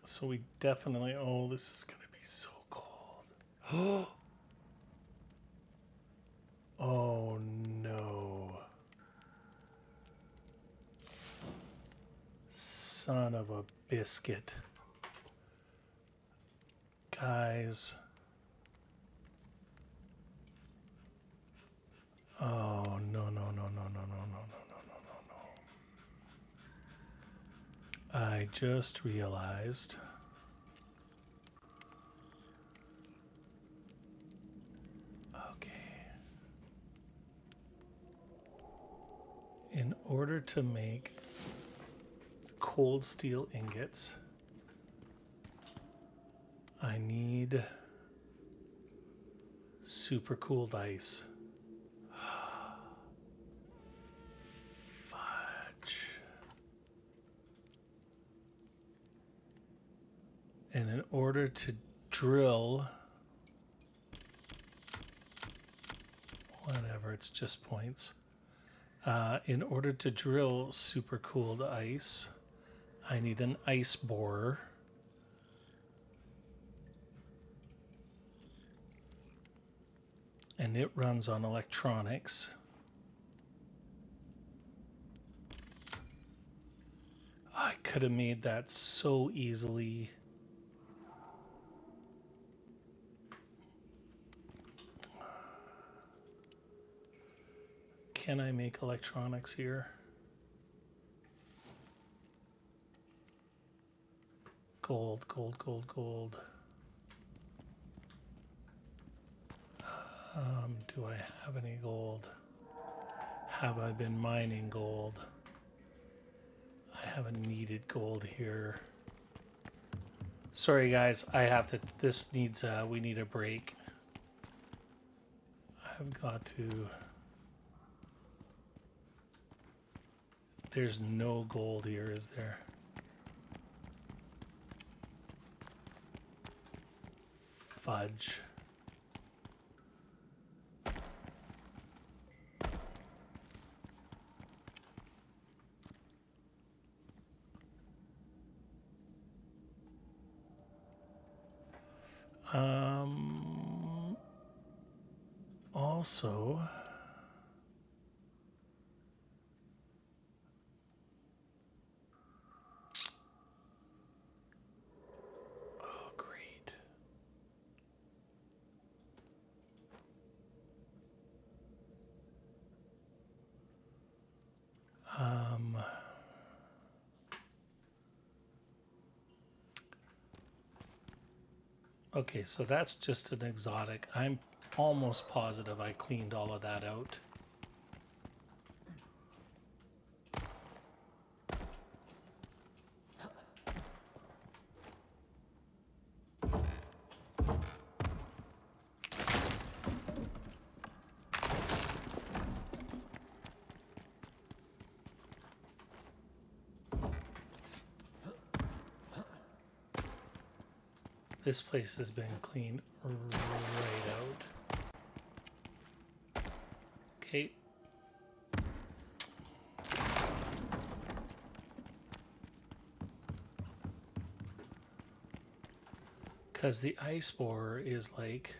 So we definitely, oh, this is going to be so cold. Oh no. Son of a biscuit. Guys. Oh, no, no, no, no, no, no, no, no, no, no, no. I just realized. Okay. In order to make cold steel ingots, I need super cooled ice. Fudge. And in order to drill, whatever, it's just points. In order to drill super cooled ice, I need an ice borer. And it runs on electronics. I could have made that so easily. Can I make electronics here? Gold, gold, gold, gold. Do I have any gold? Have I been mining gold? I haven't needed gold here. Sorry guys, I have to, this needs, we need a break. I've got to, there's no gold here, is there? Fudge. Also, oh great. Okay, so that's just an exotic. I'm almost positive I cleaned all of that out. This place has been cleaned right out. Okay. Because the ice borer is like,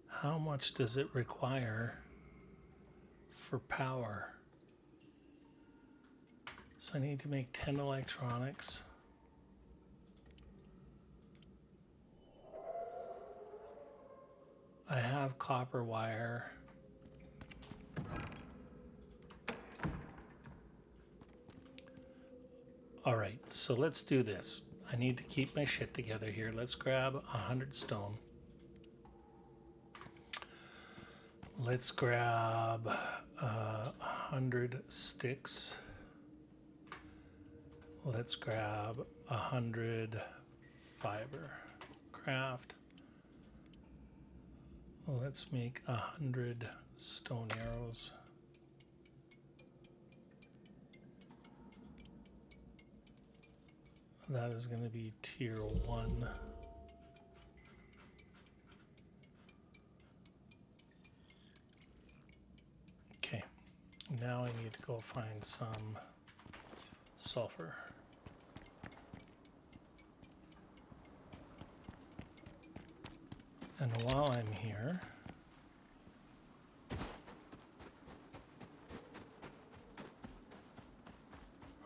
how much does it require for power? So I need to make 10 electronics. I have copper wire. All right, so let's do this. I need to keep my shit together here. Let's grab 100 stone. Let's grab 100 sticks. Let's grab 100 fiber. Craft. Let's make 100 stone arrows. That is going to be tier 1. Okay, now I need to go find some sulfur. And while I'm here,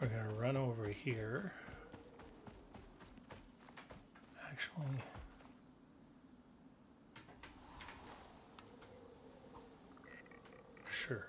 we're going to run over here. Actually, sure.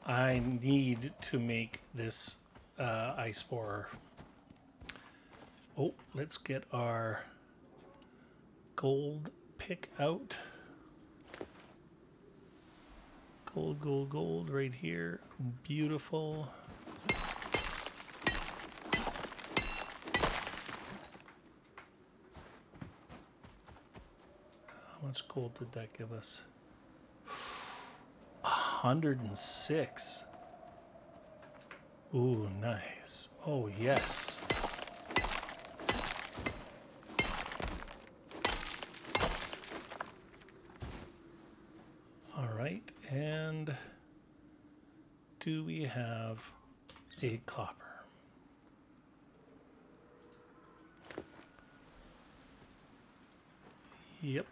I need to make this ice borer. Oh, let's get our gold pick out. Gold, gold, gold right here. Beautiful. How much gold did that give us? 106. Ooh, nice. Oh, yes. All right, and do we have a copper? Yep.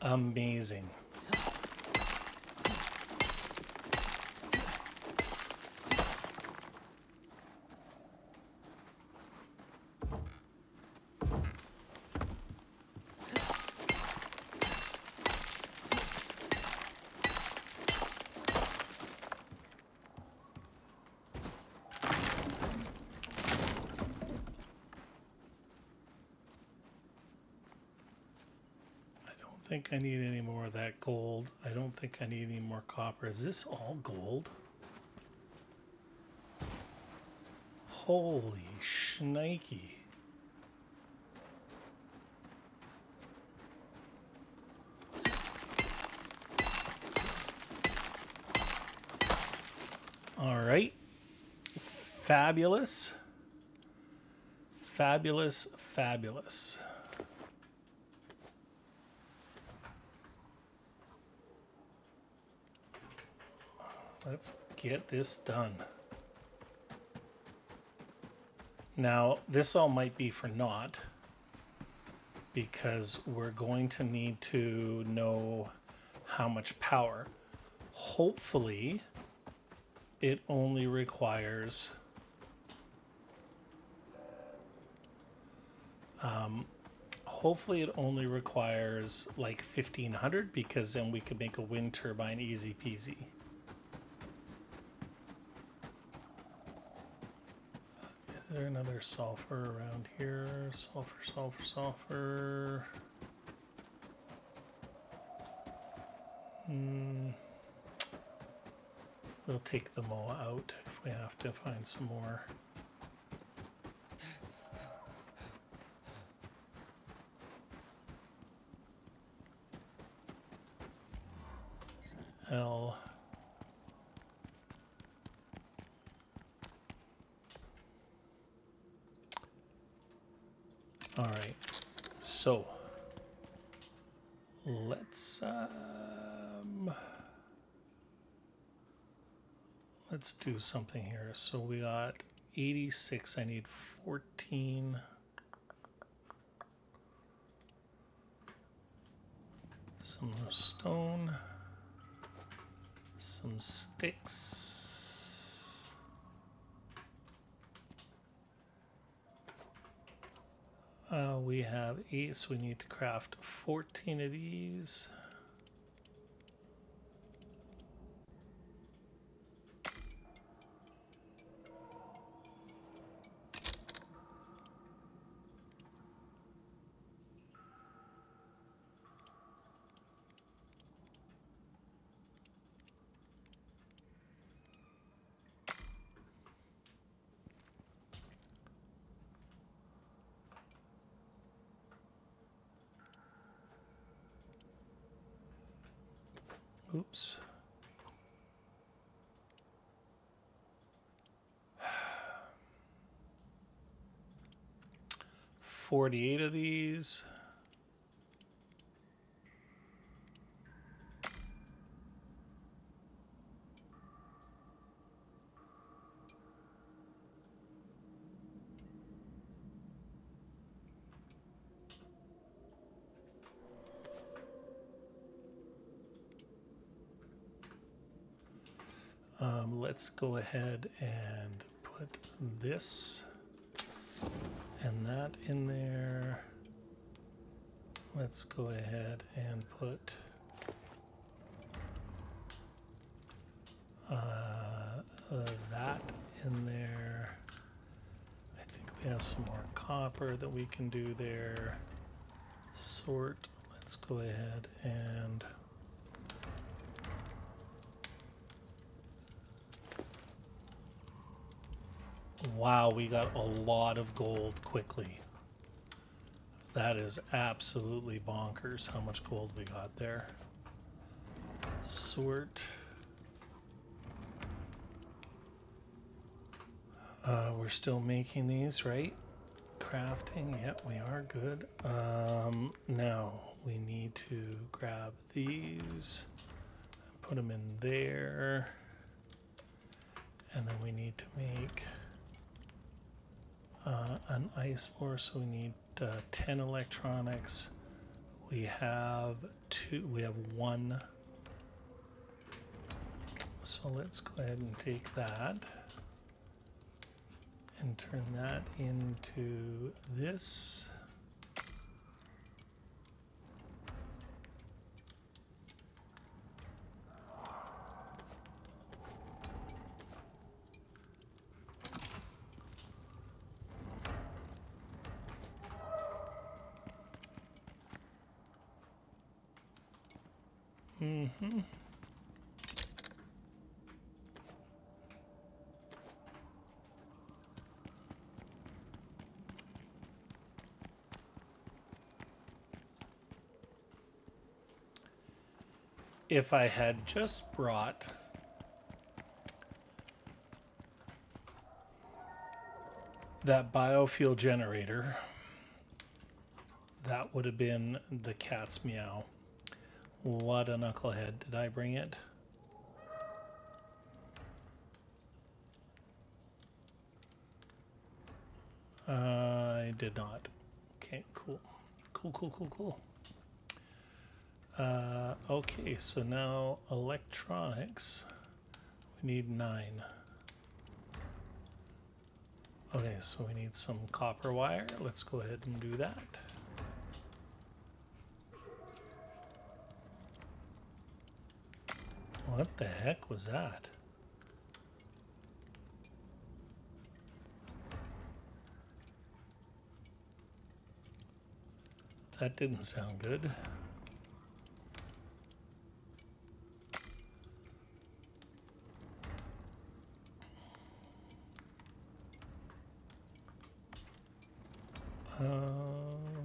Amazing. I think I need any more of that gold. I don't think I need any more copper. Is this all gold? Holy shnikey. All right. Fabulous. Fabulous, fabulous. Let's get this done. Now, this all might be for naught because we're going to need to know how much power. Hopefully, it only requires like 1500 because then we could make a wind turbine easy peasy. Is there another sulfur around here? Sulfur, sulfur, sulfur. We'll take the moa out if we have to find some more. L. All right, so let's do something here. So we got 86. I need 14. Some stone. Some sticks. We have 8, so we need to craft 14 of these. Oops. $48 of these. Let's go ahead and put this and that in there. Let's go ahead and put that in there. I think we have some more copper that we can do there. Sort. Let's go ahead and wow, we got a lot of gold quickly. That is absolutely bonkers how much gold we got there. Sort. We're still making these, right? Crafting, yep, we are good. Now we need to grab these, put them in there, and then we need to make an ice ore, so we need 10 electronics. We have one. So let's go ahead and take that and turn that into this. Mm-hmm. If I had just brought that biofuel generator, that would have been the cat's meow. What a knucklehead. Did I bring it? I did not. Okay, cool. Cool. Okay, so now electronics. We need 9. Okay, so we need some copper wire. Let's go ahead and do that. What the heck was that? That didn't sound good.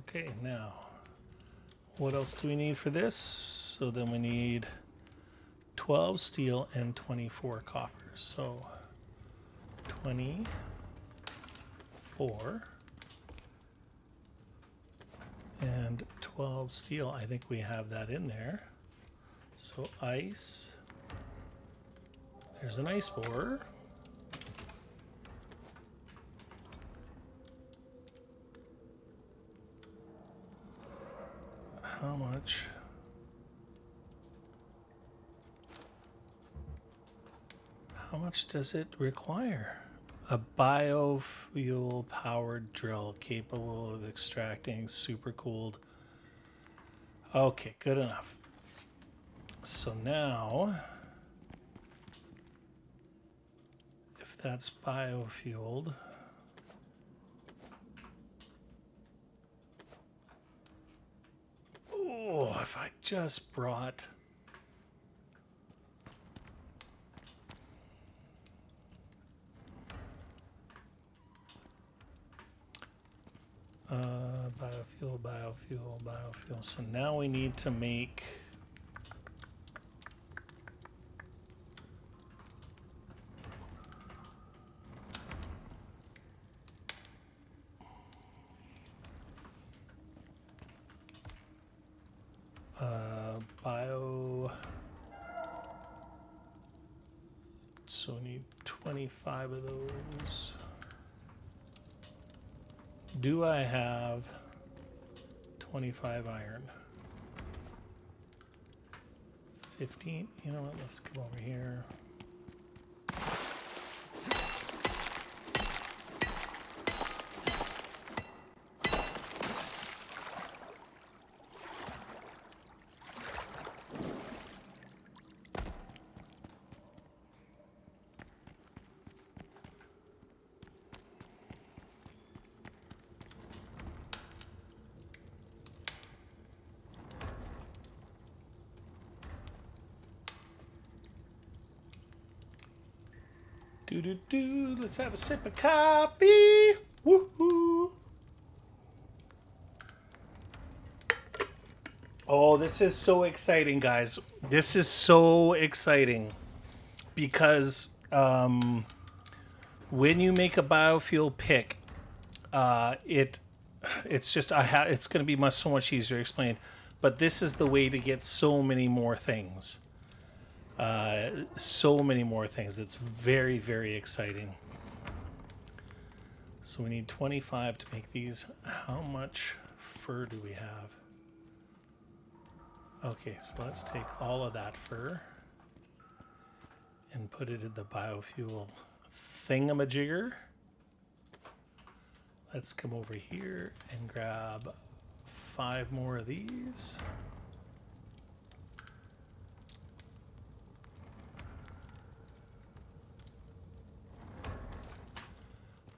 Okay, now, what else do we need for this? So then we need 12 steel and 24 copper. So 24 and 12 steel. I think we have that in there. So ice. There's an ice borer. How much? How much does it require? A biofuel powered drill capable of extracting supercooled. Okay, good enough. So now, if that's biofueled, oh, if I just brought biofuel. So now we need to make Bio. So we need 25 of those. Do I have 25 iron? 15? You know what? Let's come over here. Let's have a sip of coffee. Woohoo! Oh, this is so exciting, guys. This is so exciting because when you make a biofuel pick, it's just it's going to be so much easier to explain. But this is the way to get so many more things. So many more things. It's very, very exciting. So we need 25 to make these. How much fur do we have? Okay, so let's take all of that fur and put it in the biofuel thingamajigger. Let's come over here and grab 5 more of these.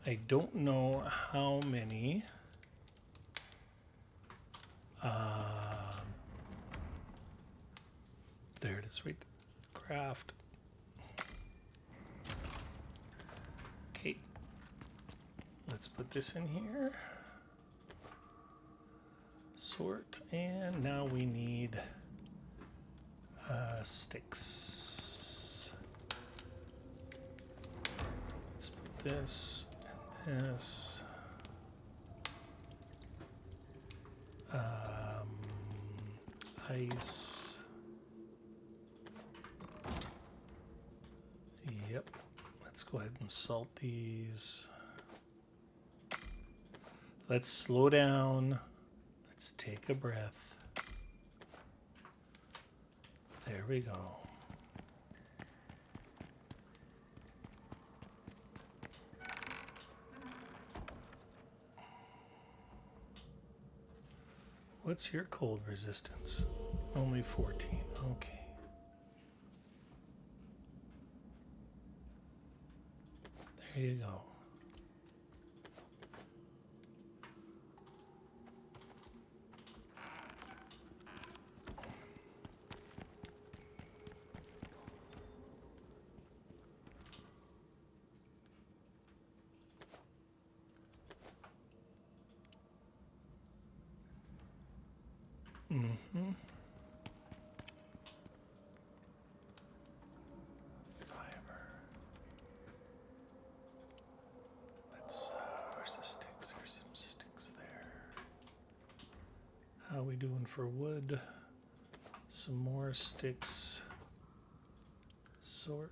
I don't know how many there it is, right there. Craft. Okay, let's put this in here. Sort, and now we need sticks. Let's put this and this. Ice. Yep. Let's go ahead and salt these. Let's slow down. Let's take a breath. There we go. What's your cold resistance? Only 14. Okay. There you go. Mm-hmm. Fiber. Let's, where's the sticks? There's some sticks there. How are we doing for wood? Some more sticks. Sort.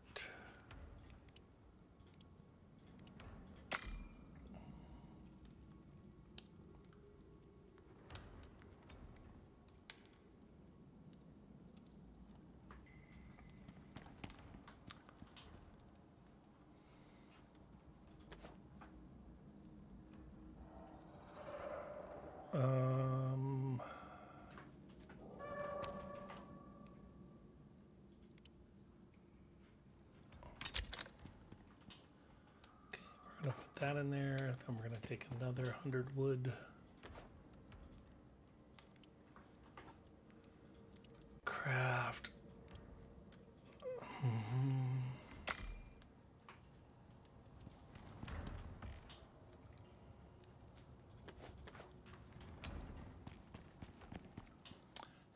We're going to put that in there. Then we're going to take another 100 wood. Craft.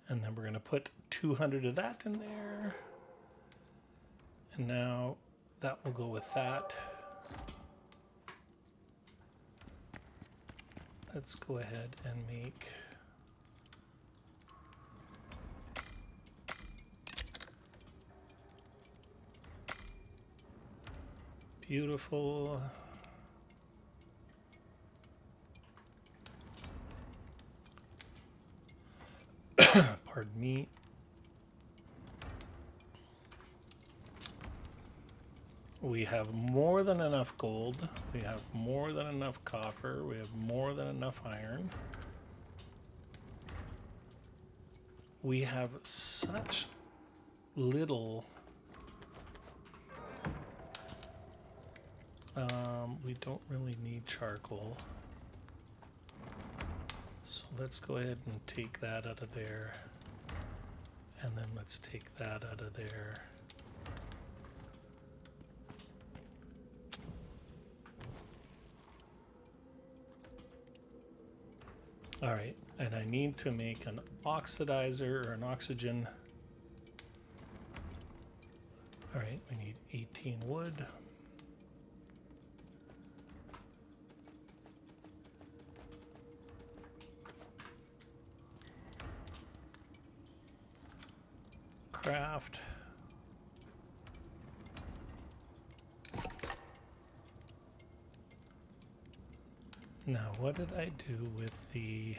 And then we're going to put 200 of that in there. And now that will go with that. Let's go ahead and make beautiful. Pardon me. We have more than enough gold. We have more than enough copper. We have more than enough iron. We have such little. We don't really need charcoal. So let's go ahead and take that out of there. And then let's take that out of there. All right, and I need to make an oxidizer or an oxygen. All right, we need 18 wood. Craft. Now, what did I do with the...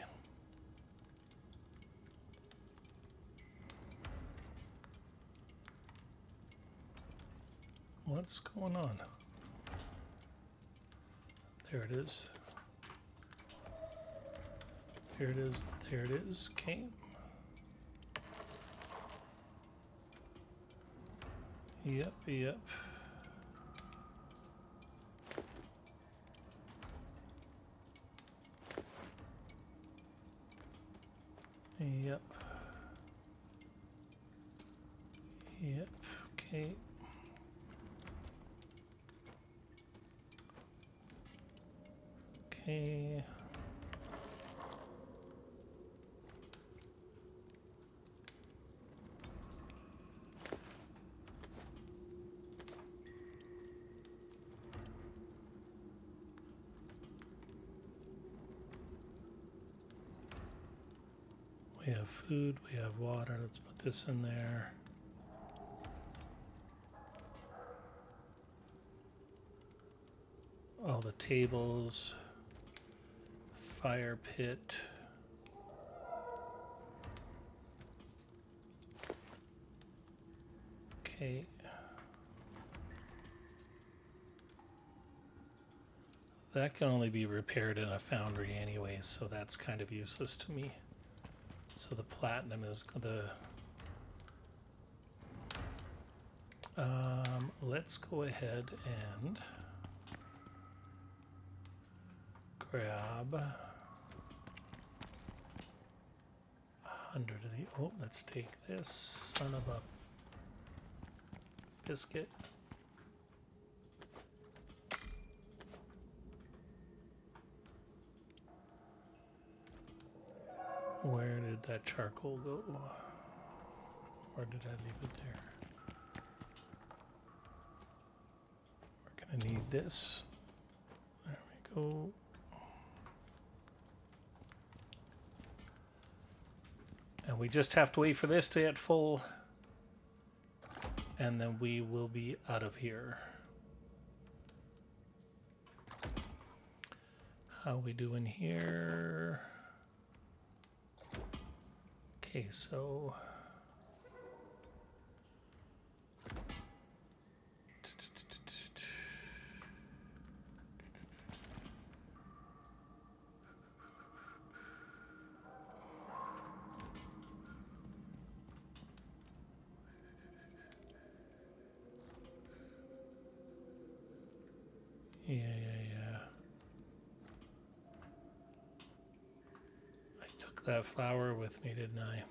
What's going on? There it is. There it is. There it is. Okay. Yep, yep. Yep. Yep. Okay. Okay. We have food, we have water. Let's put this in there. All the tables, fire pit. Okay. That can only be repaired in a foundry anyway, so that's kind of useless to me. So the platinum is the... let's go ahead and grab 100 of the... Oh, let's take this son of a biscuit. Where did that charcoal go? Or did I leave it there? We're gonna need this. There we go. And we just have to wait for this to get full. And then we will be out of here. How we doing here? Okay, so yeah. I took that flower with me, didn't I?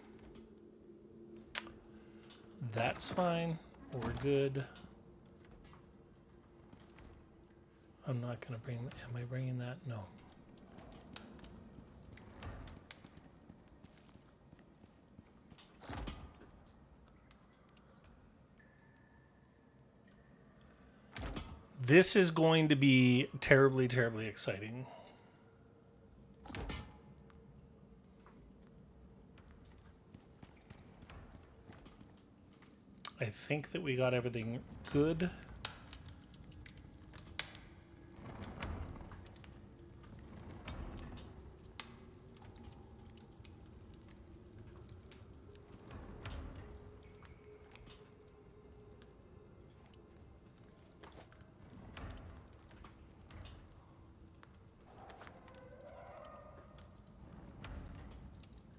That's fine. We're good. I'm not going to bring... Am I bringing that? No. This is going to be terribly, terribly exciting. I think that we got everything good.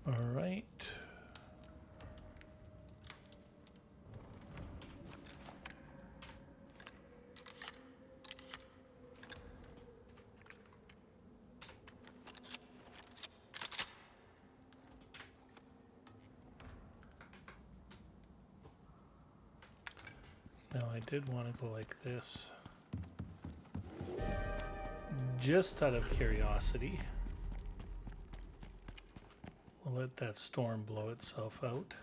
All right. Now I did want to go like this, just out of curiosity. We'll let that storm blow itself out.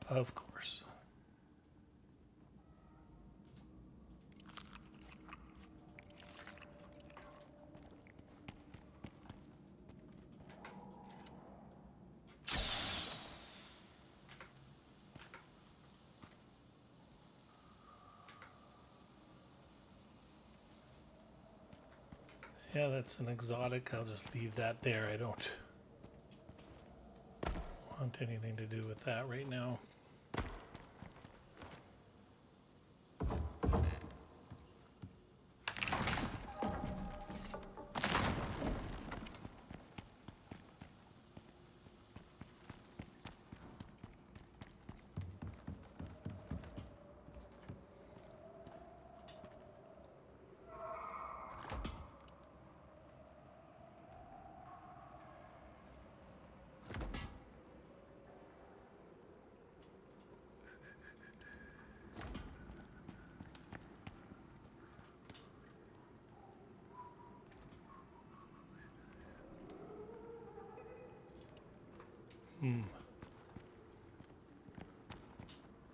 Of course. Yeah, that's an exotic. I'll just leave that there. I don't want anything to do with that right now.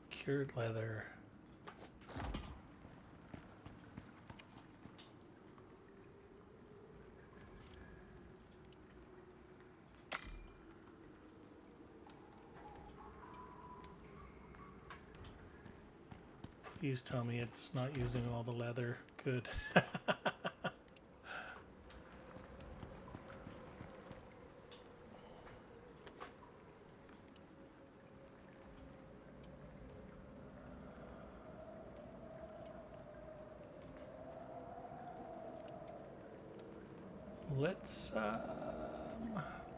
Cured leather. Please tell me it's not using all the leather. Good.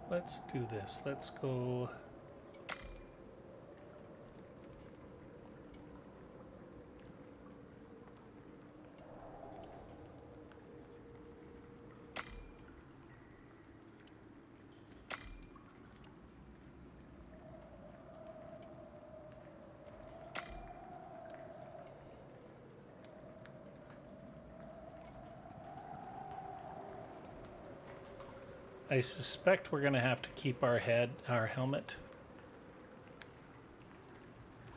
Let's do this. Let's go. I suspect we're going to have to keep our helmet.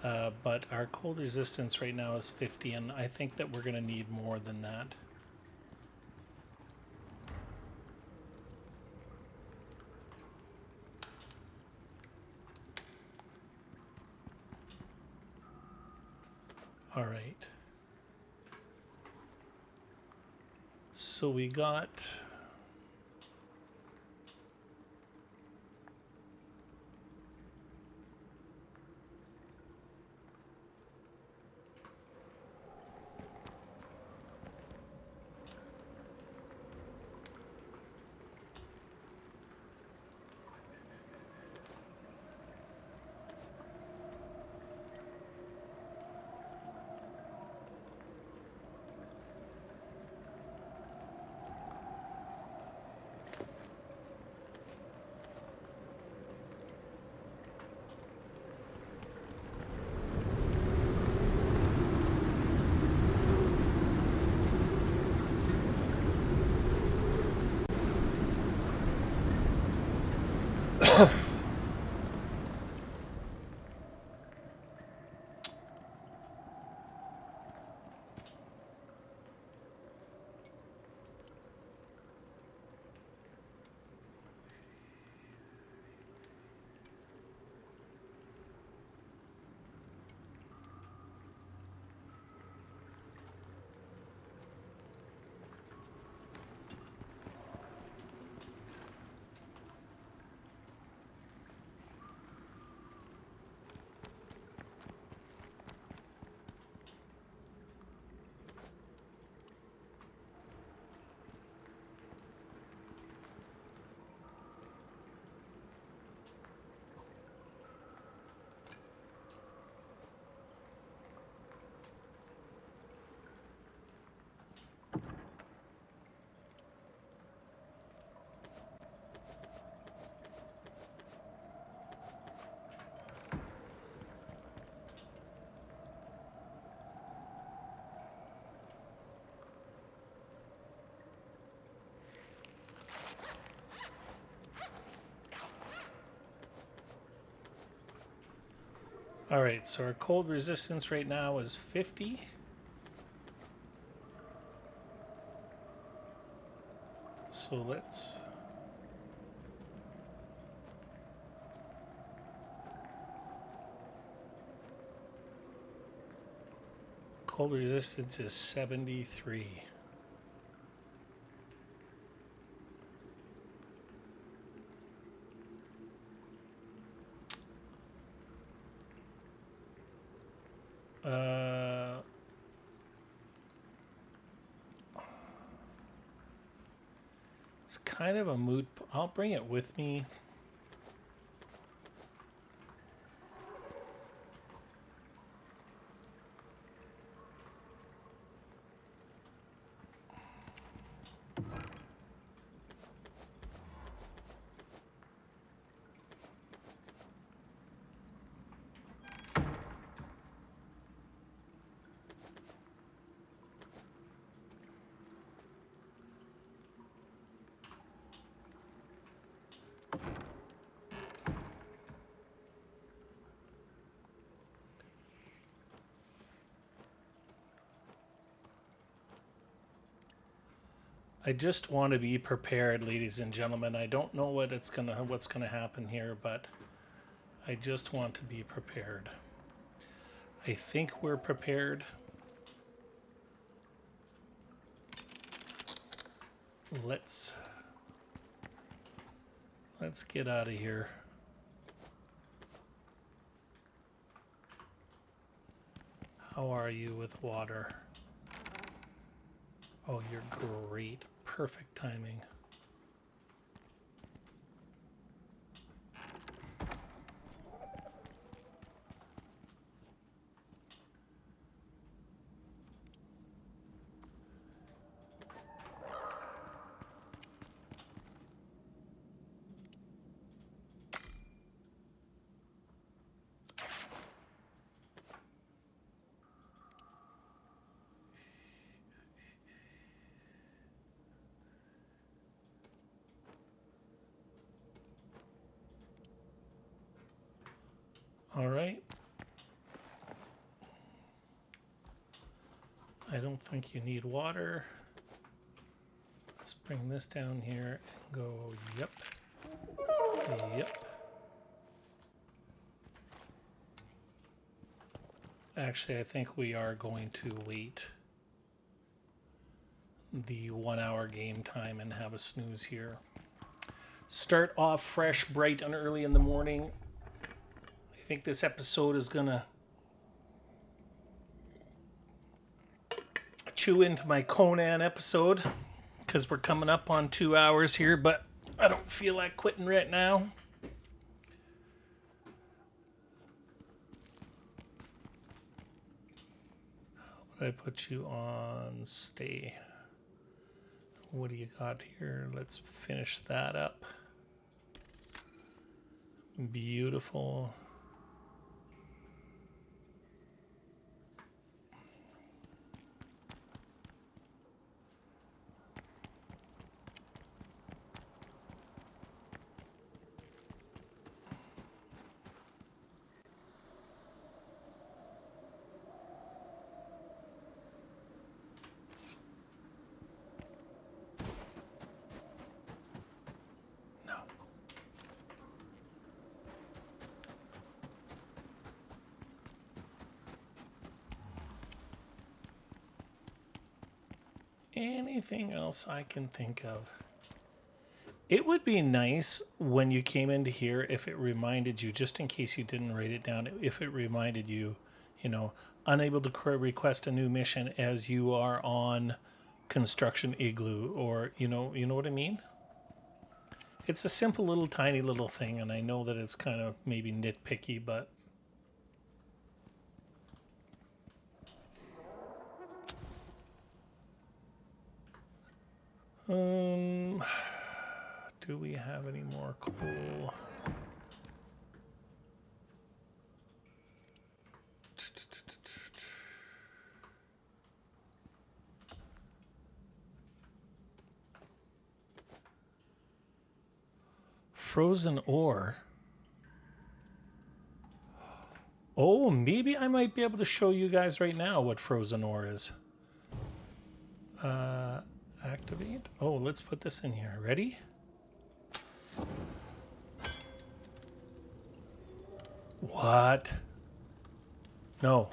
But our cold resistance right now is 50, and I think that we're going to need more than that. All right. So we got... All right, so our cold resistance right now is 50. So let's... Cold resistance is 73. It's kind of a moot. I'll bring it with me. I just want to be prepared, ladies and gentlemen. I don't know what's gonna happen here, but I just want to be prepared. I think we're prepared. Let's get out of here. How are you with water? Oh, you're great. Perfect timing. All right. I don't think you need water. Let's bring this down here and go, yep. Yep. Actually, I think we are going to wait the 1 hour game time and have a snooze here. Start off fresh, bright, and early in the morning. I think this episode is gonna chew into my Conan episode because we're coming up on 2 hours here, but I don't feel like quitting right now. How would I put you on stay? What do you got here? Let's finish that up. Beautiful. Anything else I can think of? It would be nice when you came into here if it reminded you, just in case you didn't write it down, if it reminded you, you know, unable to request a new mission as you are on construction Igloo, or you know what I mean? It's a simple little tiny little thing, and I know that it's kind of maybe nitpicky, but do we have any more coal? Frozen ore. Oh, maybe I might be able to show you guys right now what frozen ore is. Activate. Oh, let's put this in here. Ready? What? No.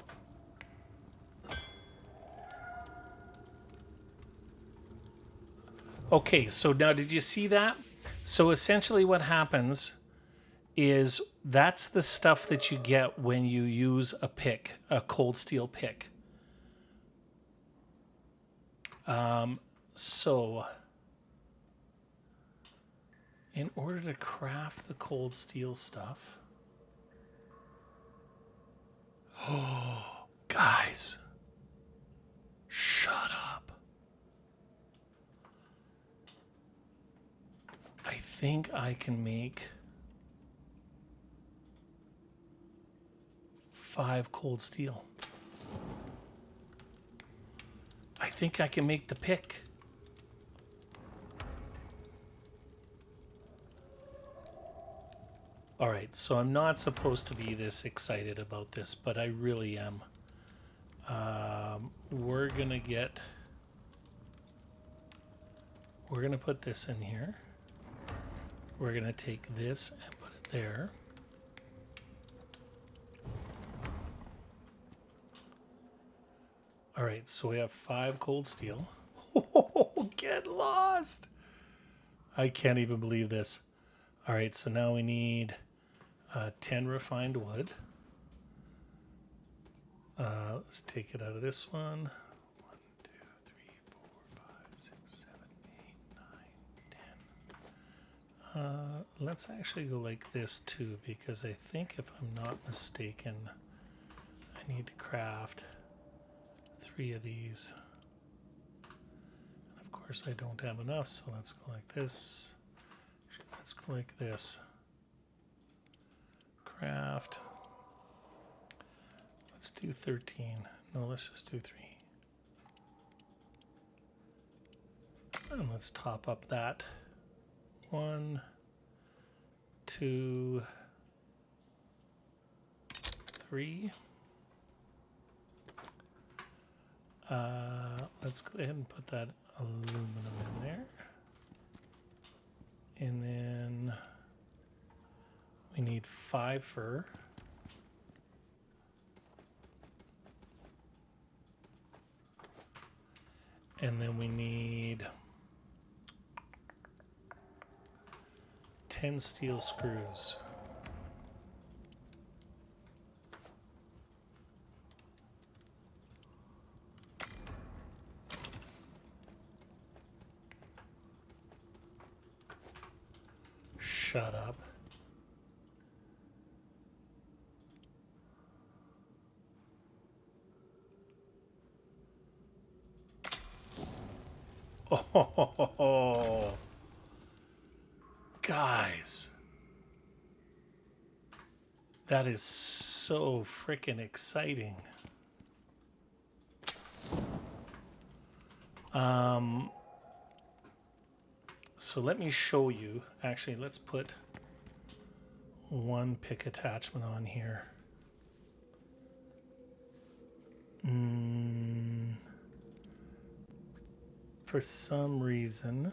Okay, so now did you see that? So essentially what happens is that's the stuff that you get when you use a pick, a cold steel pick. So in order to craft the cold steel stuff, guys, shut up. I think I can make 5 cold steel. I think I can make the pick. All right, so I'm not supposed to be this excited about this, but I really am. We're gonna put this in here. We're gonna take this and put it there. All right, so we have 5 cold steel. Oh, get lost! I can't even believe this. All right, so now we need 10 refined wood. Let's take it out of this one. 1, 2, 3, 4, 5, 6, 7, 8, 9, 10. Let's actually go like this too, because I think if I'm not mistaken, I need to craft 3 of these. And of course I don't have enough, so let's go like this. Let's go like this. Craft. Let's do 13. No, let's just do 3. And let's top up that. 1, 2, 3. Let's go ahead and put that aluminum in there. And then we need 5 fur. And then we need 10 steel screws. Shut up. Oh, guys, that is so freaking exciting. So let me show you. Actually, let's put 1 pick attachment on here. For some reason,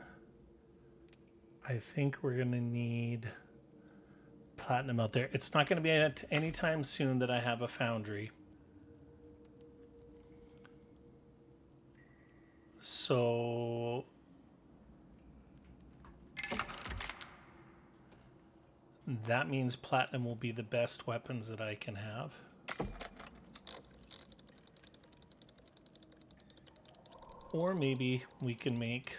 I think we're going to need platinum out there. It's not going to be anytime soon that I have a foundry. So that means platinum will be the best weapons that I can have. Or maybe we can make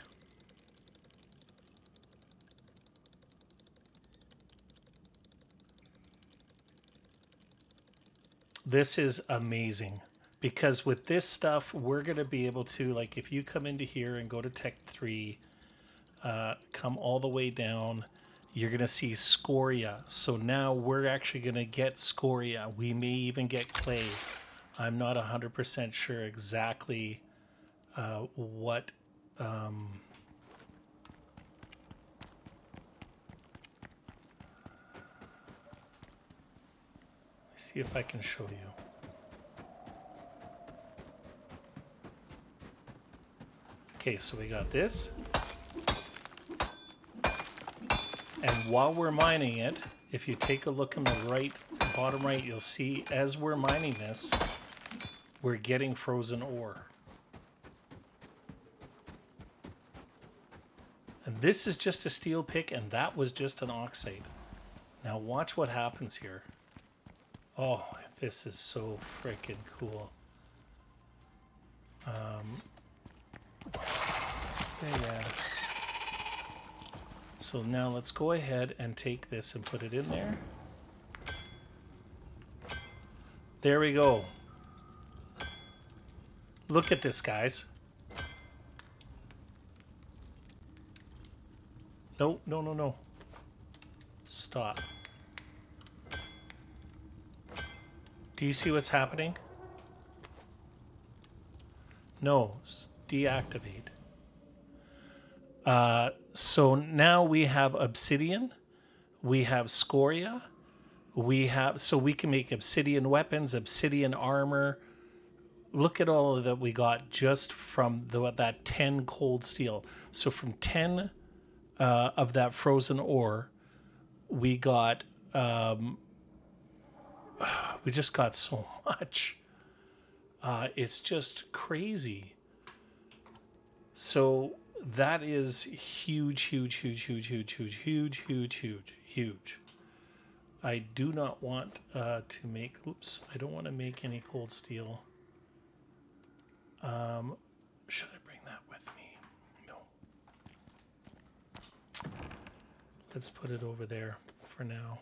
this is amazing, because with this stuff we're going to be able to, like, if you come into here and go to Tech 3, come all the way down, you're going to see scoria. So now we're actually going to get scoria. We may even get clay. I'm not 100% sure exactly what see if I can show you. Okay, so we got this. And while we're mining it, if you take a look in the right, bottom right, you'll see as we're mining this, we're getting frozen ore. And this is just a steel pick, and that was just an oxide. Now watch what happens here. Oh, this is so freaking cool. Yeah. So now let's go ahead and take this and put it in there. There we go. Look at this, guys. No, no, no, no. Stop. Do you see what's happening? No, deactivate. So now we have obsidian, we have scoria, so we can make obsidian weapons, obsidian armor. Look at all that we got just from that 10 cold steel. So from 10 of that frozen ore, we got, we just got so much. It's just crazy. So that is huge, huge, huge, huge, huge, huge, huge, huge, huge, huge. I do not want to make, oops, I don't want to make any cold steel. Should I bring that with me? No. Let's put it over there for now.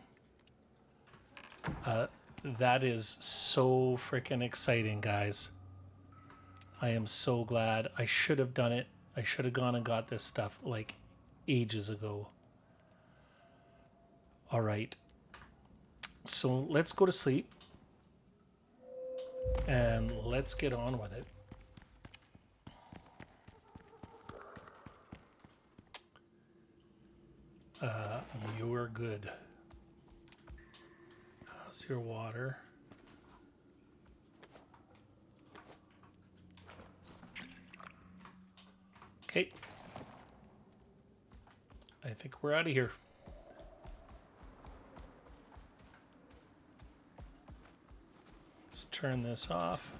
That is so freaking exciting, guys. I am so glad. I should have done it. I should have gone and got this stuff like ages ago. All right. So let's go to sleep. And let's get on with it. You're good. How's your water? Okay. I think we're out of here. Let's turn this off.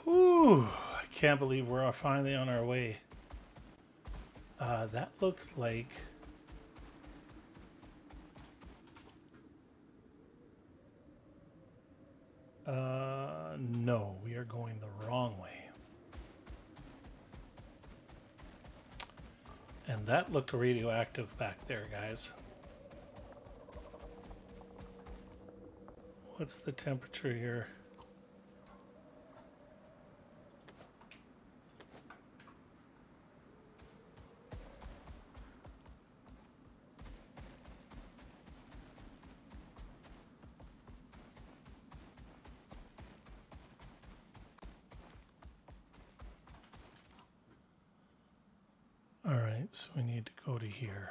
Whew, I can't believe we're finally on our way. That looked like... no, we are going the wrong way. And that looked radioactive back there, guys. What's the temperature here? All right, so we need to go to here.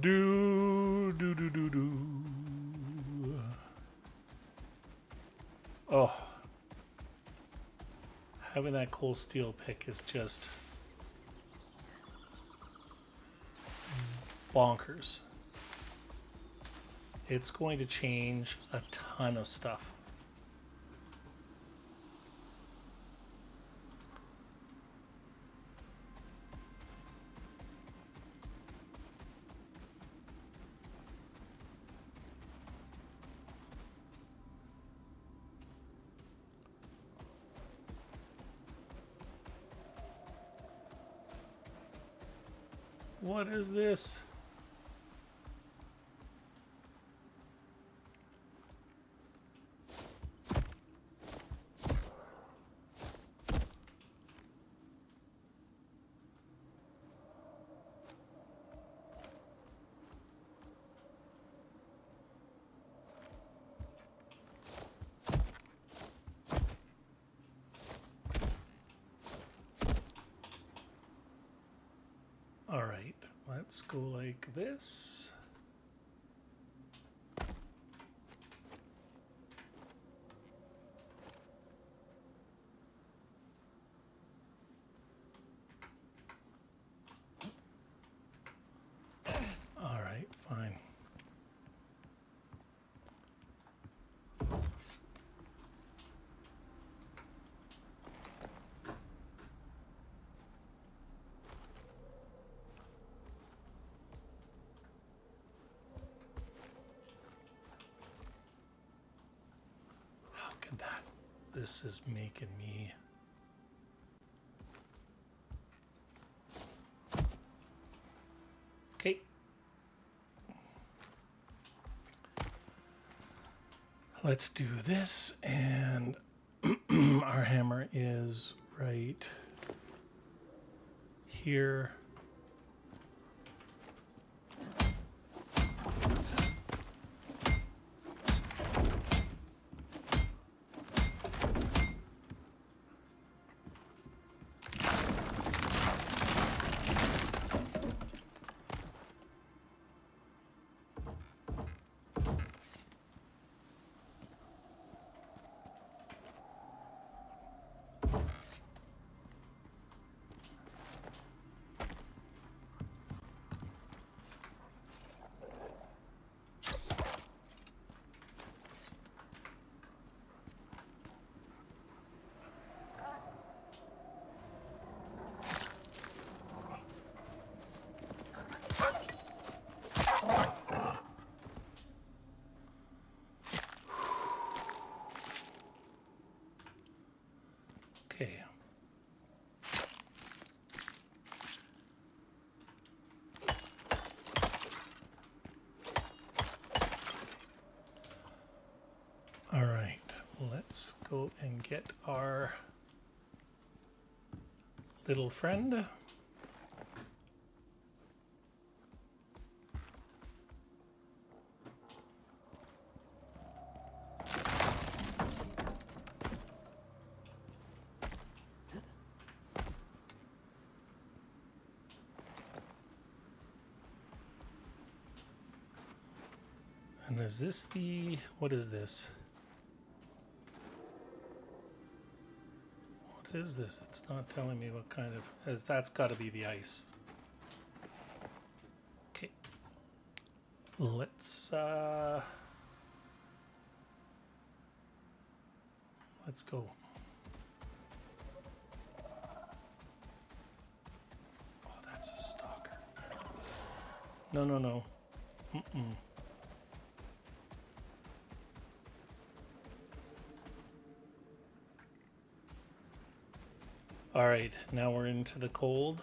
Do. Oh. Having that cold steel pick is just bonkers. It's going to change a ton of stuff. What is this? All right, let's go like this. All right, fine. How can that? This is making me. Okay. Let's do this, and our hammer is right here. Okay. All right, let's go and get our little friend. And is this the, what is this? What is this? It's not telling me what kind of, as that's got to be the ice. Okay. Let's go. Oh, that's a stalker. No, no, no. Mm-mm. All right, now we're into the cold.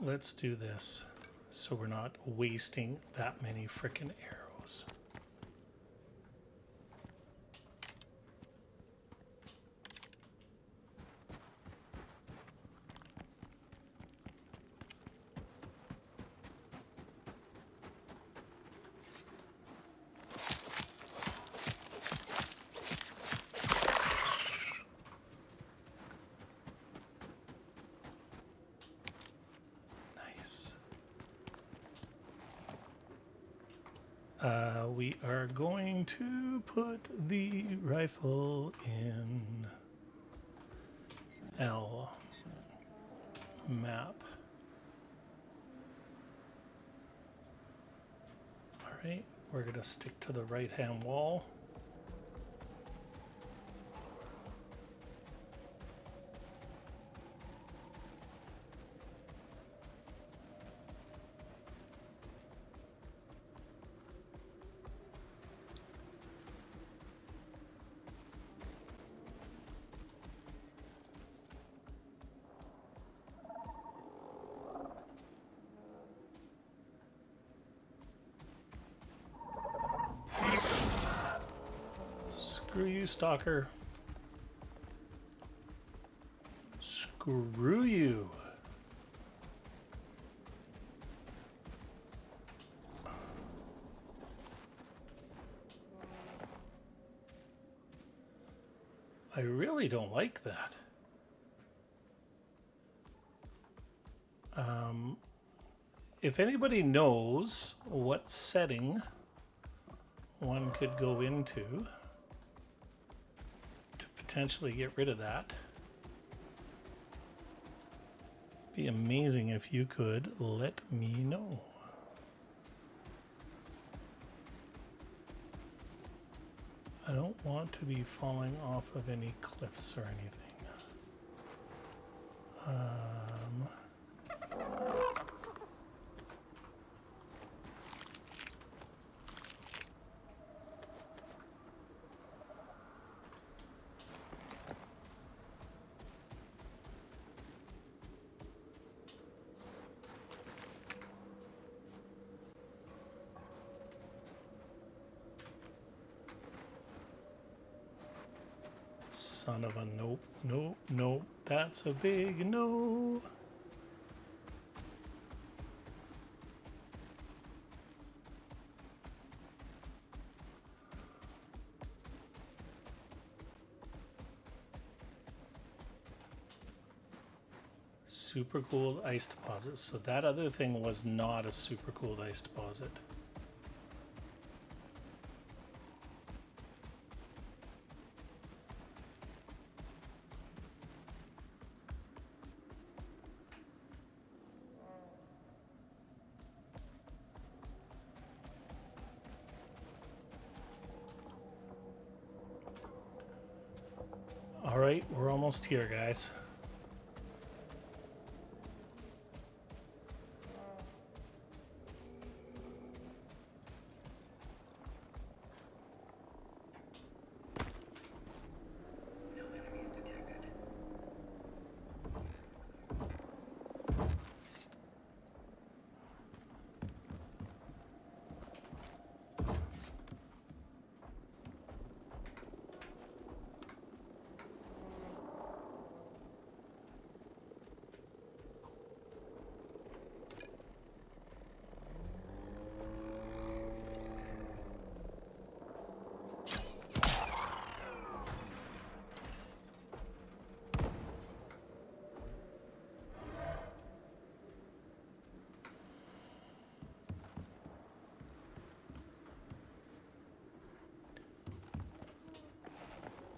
Let's do this so we're not wasting that many frickin' arrows. We are going to put the rifle in L map. All right, we're going to stick to the right-hand wall. stalker. Screw you. I really don't like that. If anybody knows what setting one could go into to potentially get rid of that, be amazing if you could let me know. I don't want to be falling off of any cliffs or anything. Son of a nope, nope, nope. That's a big no. Super cooled ice deposits. So that other thing was not a super cooled ice deposit. All right, we're almost here, guys.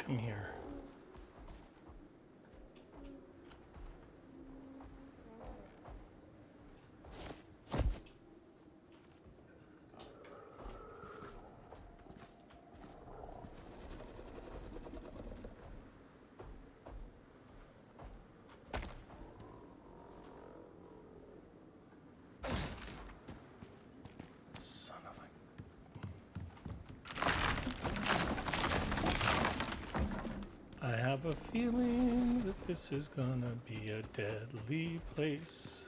Come here. Son of a... I have a feeling that this is gonna be a deadly place.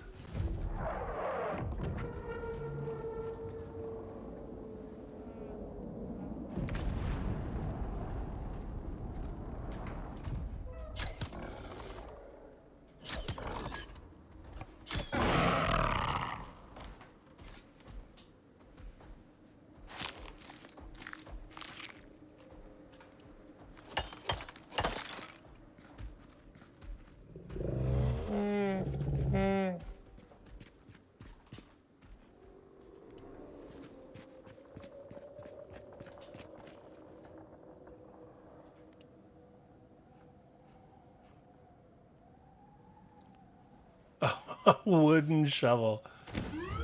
Wooden shovel.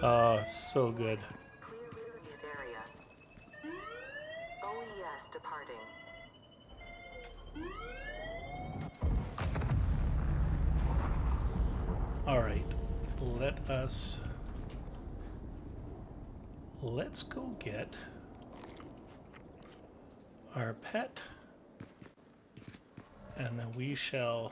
Oh, so good. Clear Riverlore area. OES departing. All right, let's go get our pet, and then we shall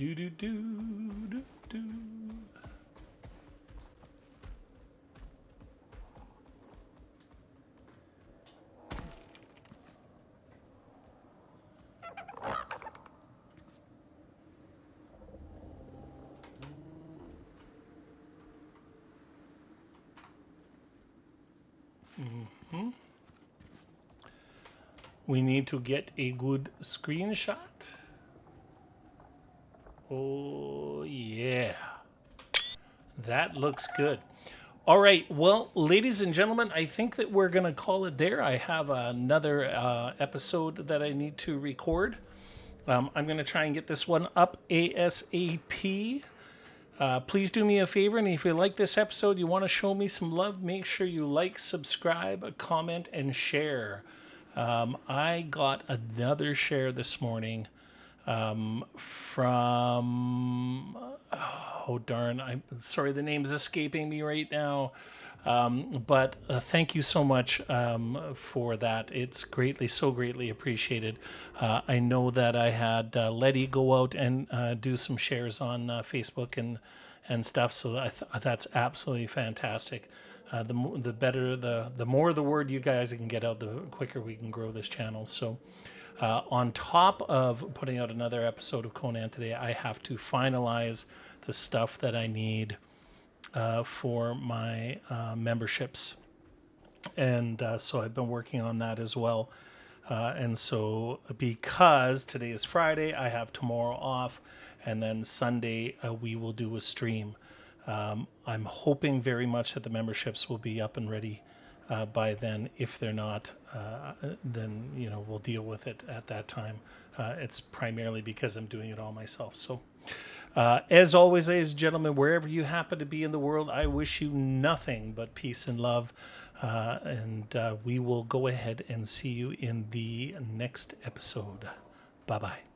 Do do do do do. We need to get a good screenshot. Oh, yeah. That looks good. All right. Well, ladies and gentlemen, I think that we're going to call it there. I have another episode that I need to record. I'm going to try and get this one up ASAP. Please do me a favor, and if you like this episode, you want to show me some love, make sure you like, subscribe, comment, and share. I got another share this morning from oh darn, I'm sorry, the name's escaping me right now. But thank you so much for that. It's so greatly appreciated. I know that I had Letty go out and do some shares on Facebook and stuff, so that's absolutely fantastic. The better, the more the word you guys can get out, the quicker we can grow this channel. So on top of putting out another episode of Conan today, I have to finalize the stuff that I need for my memberships. And so I've been working on that as well. And so because today is Friday, I have tomorrow off. And then Sunday, we will do a stream. I'm hoping very much that the memberships will be up and ready by then. If they're not, then we'll deal with it at that time. It's primarily because I'm doing it all myself. So as always, ladies and gentlemen, wherever you happen to be in the world, I wish you nothing but peace and love. And we will go ahead and see you in the next episode. Bye-bye.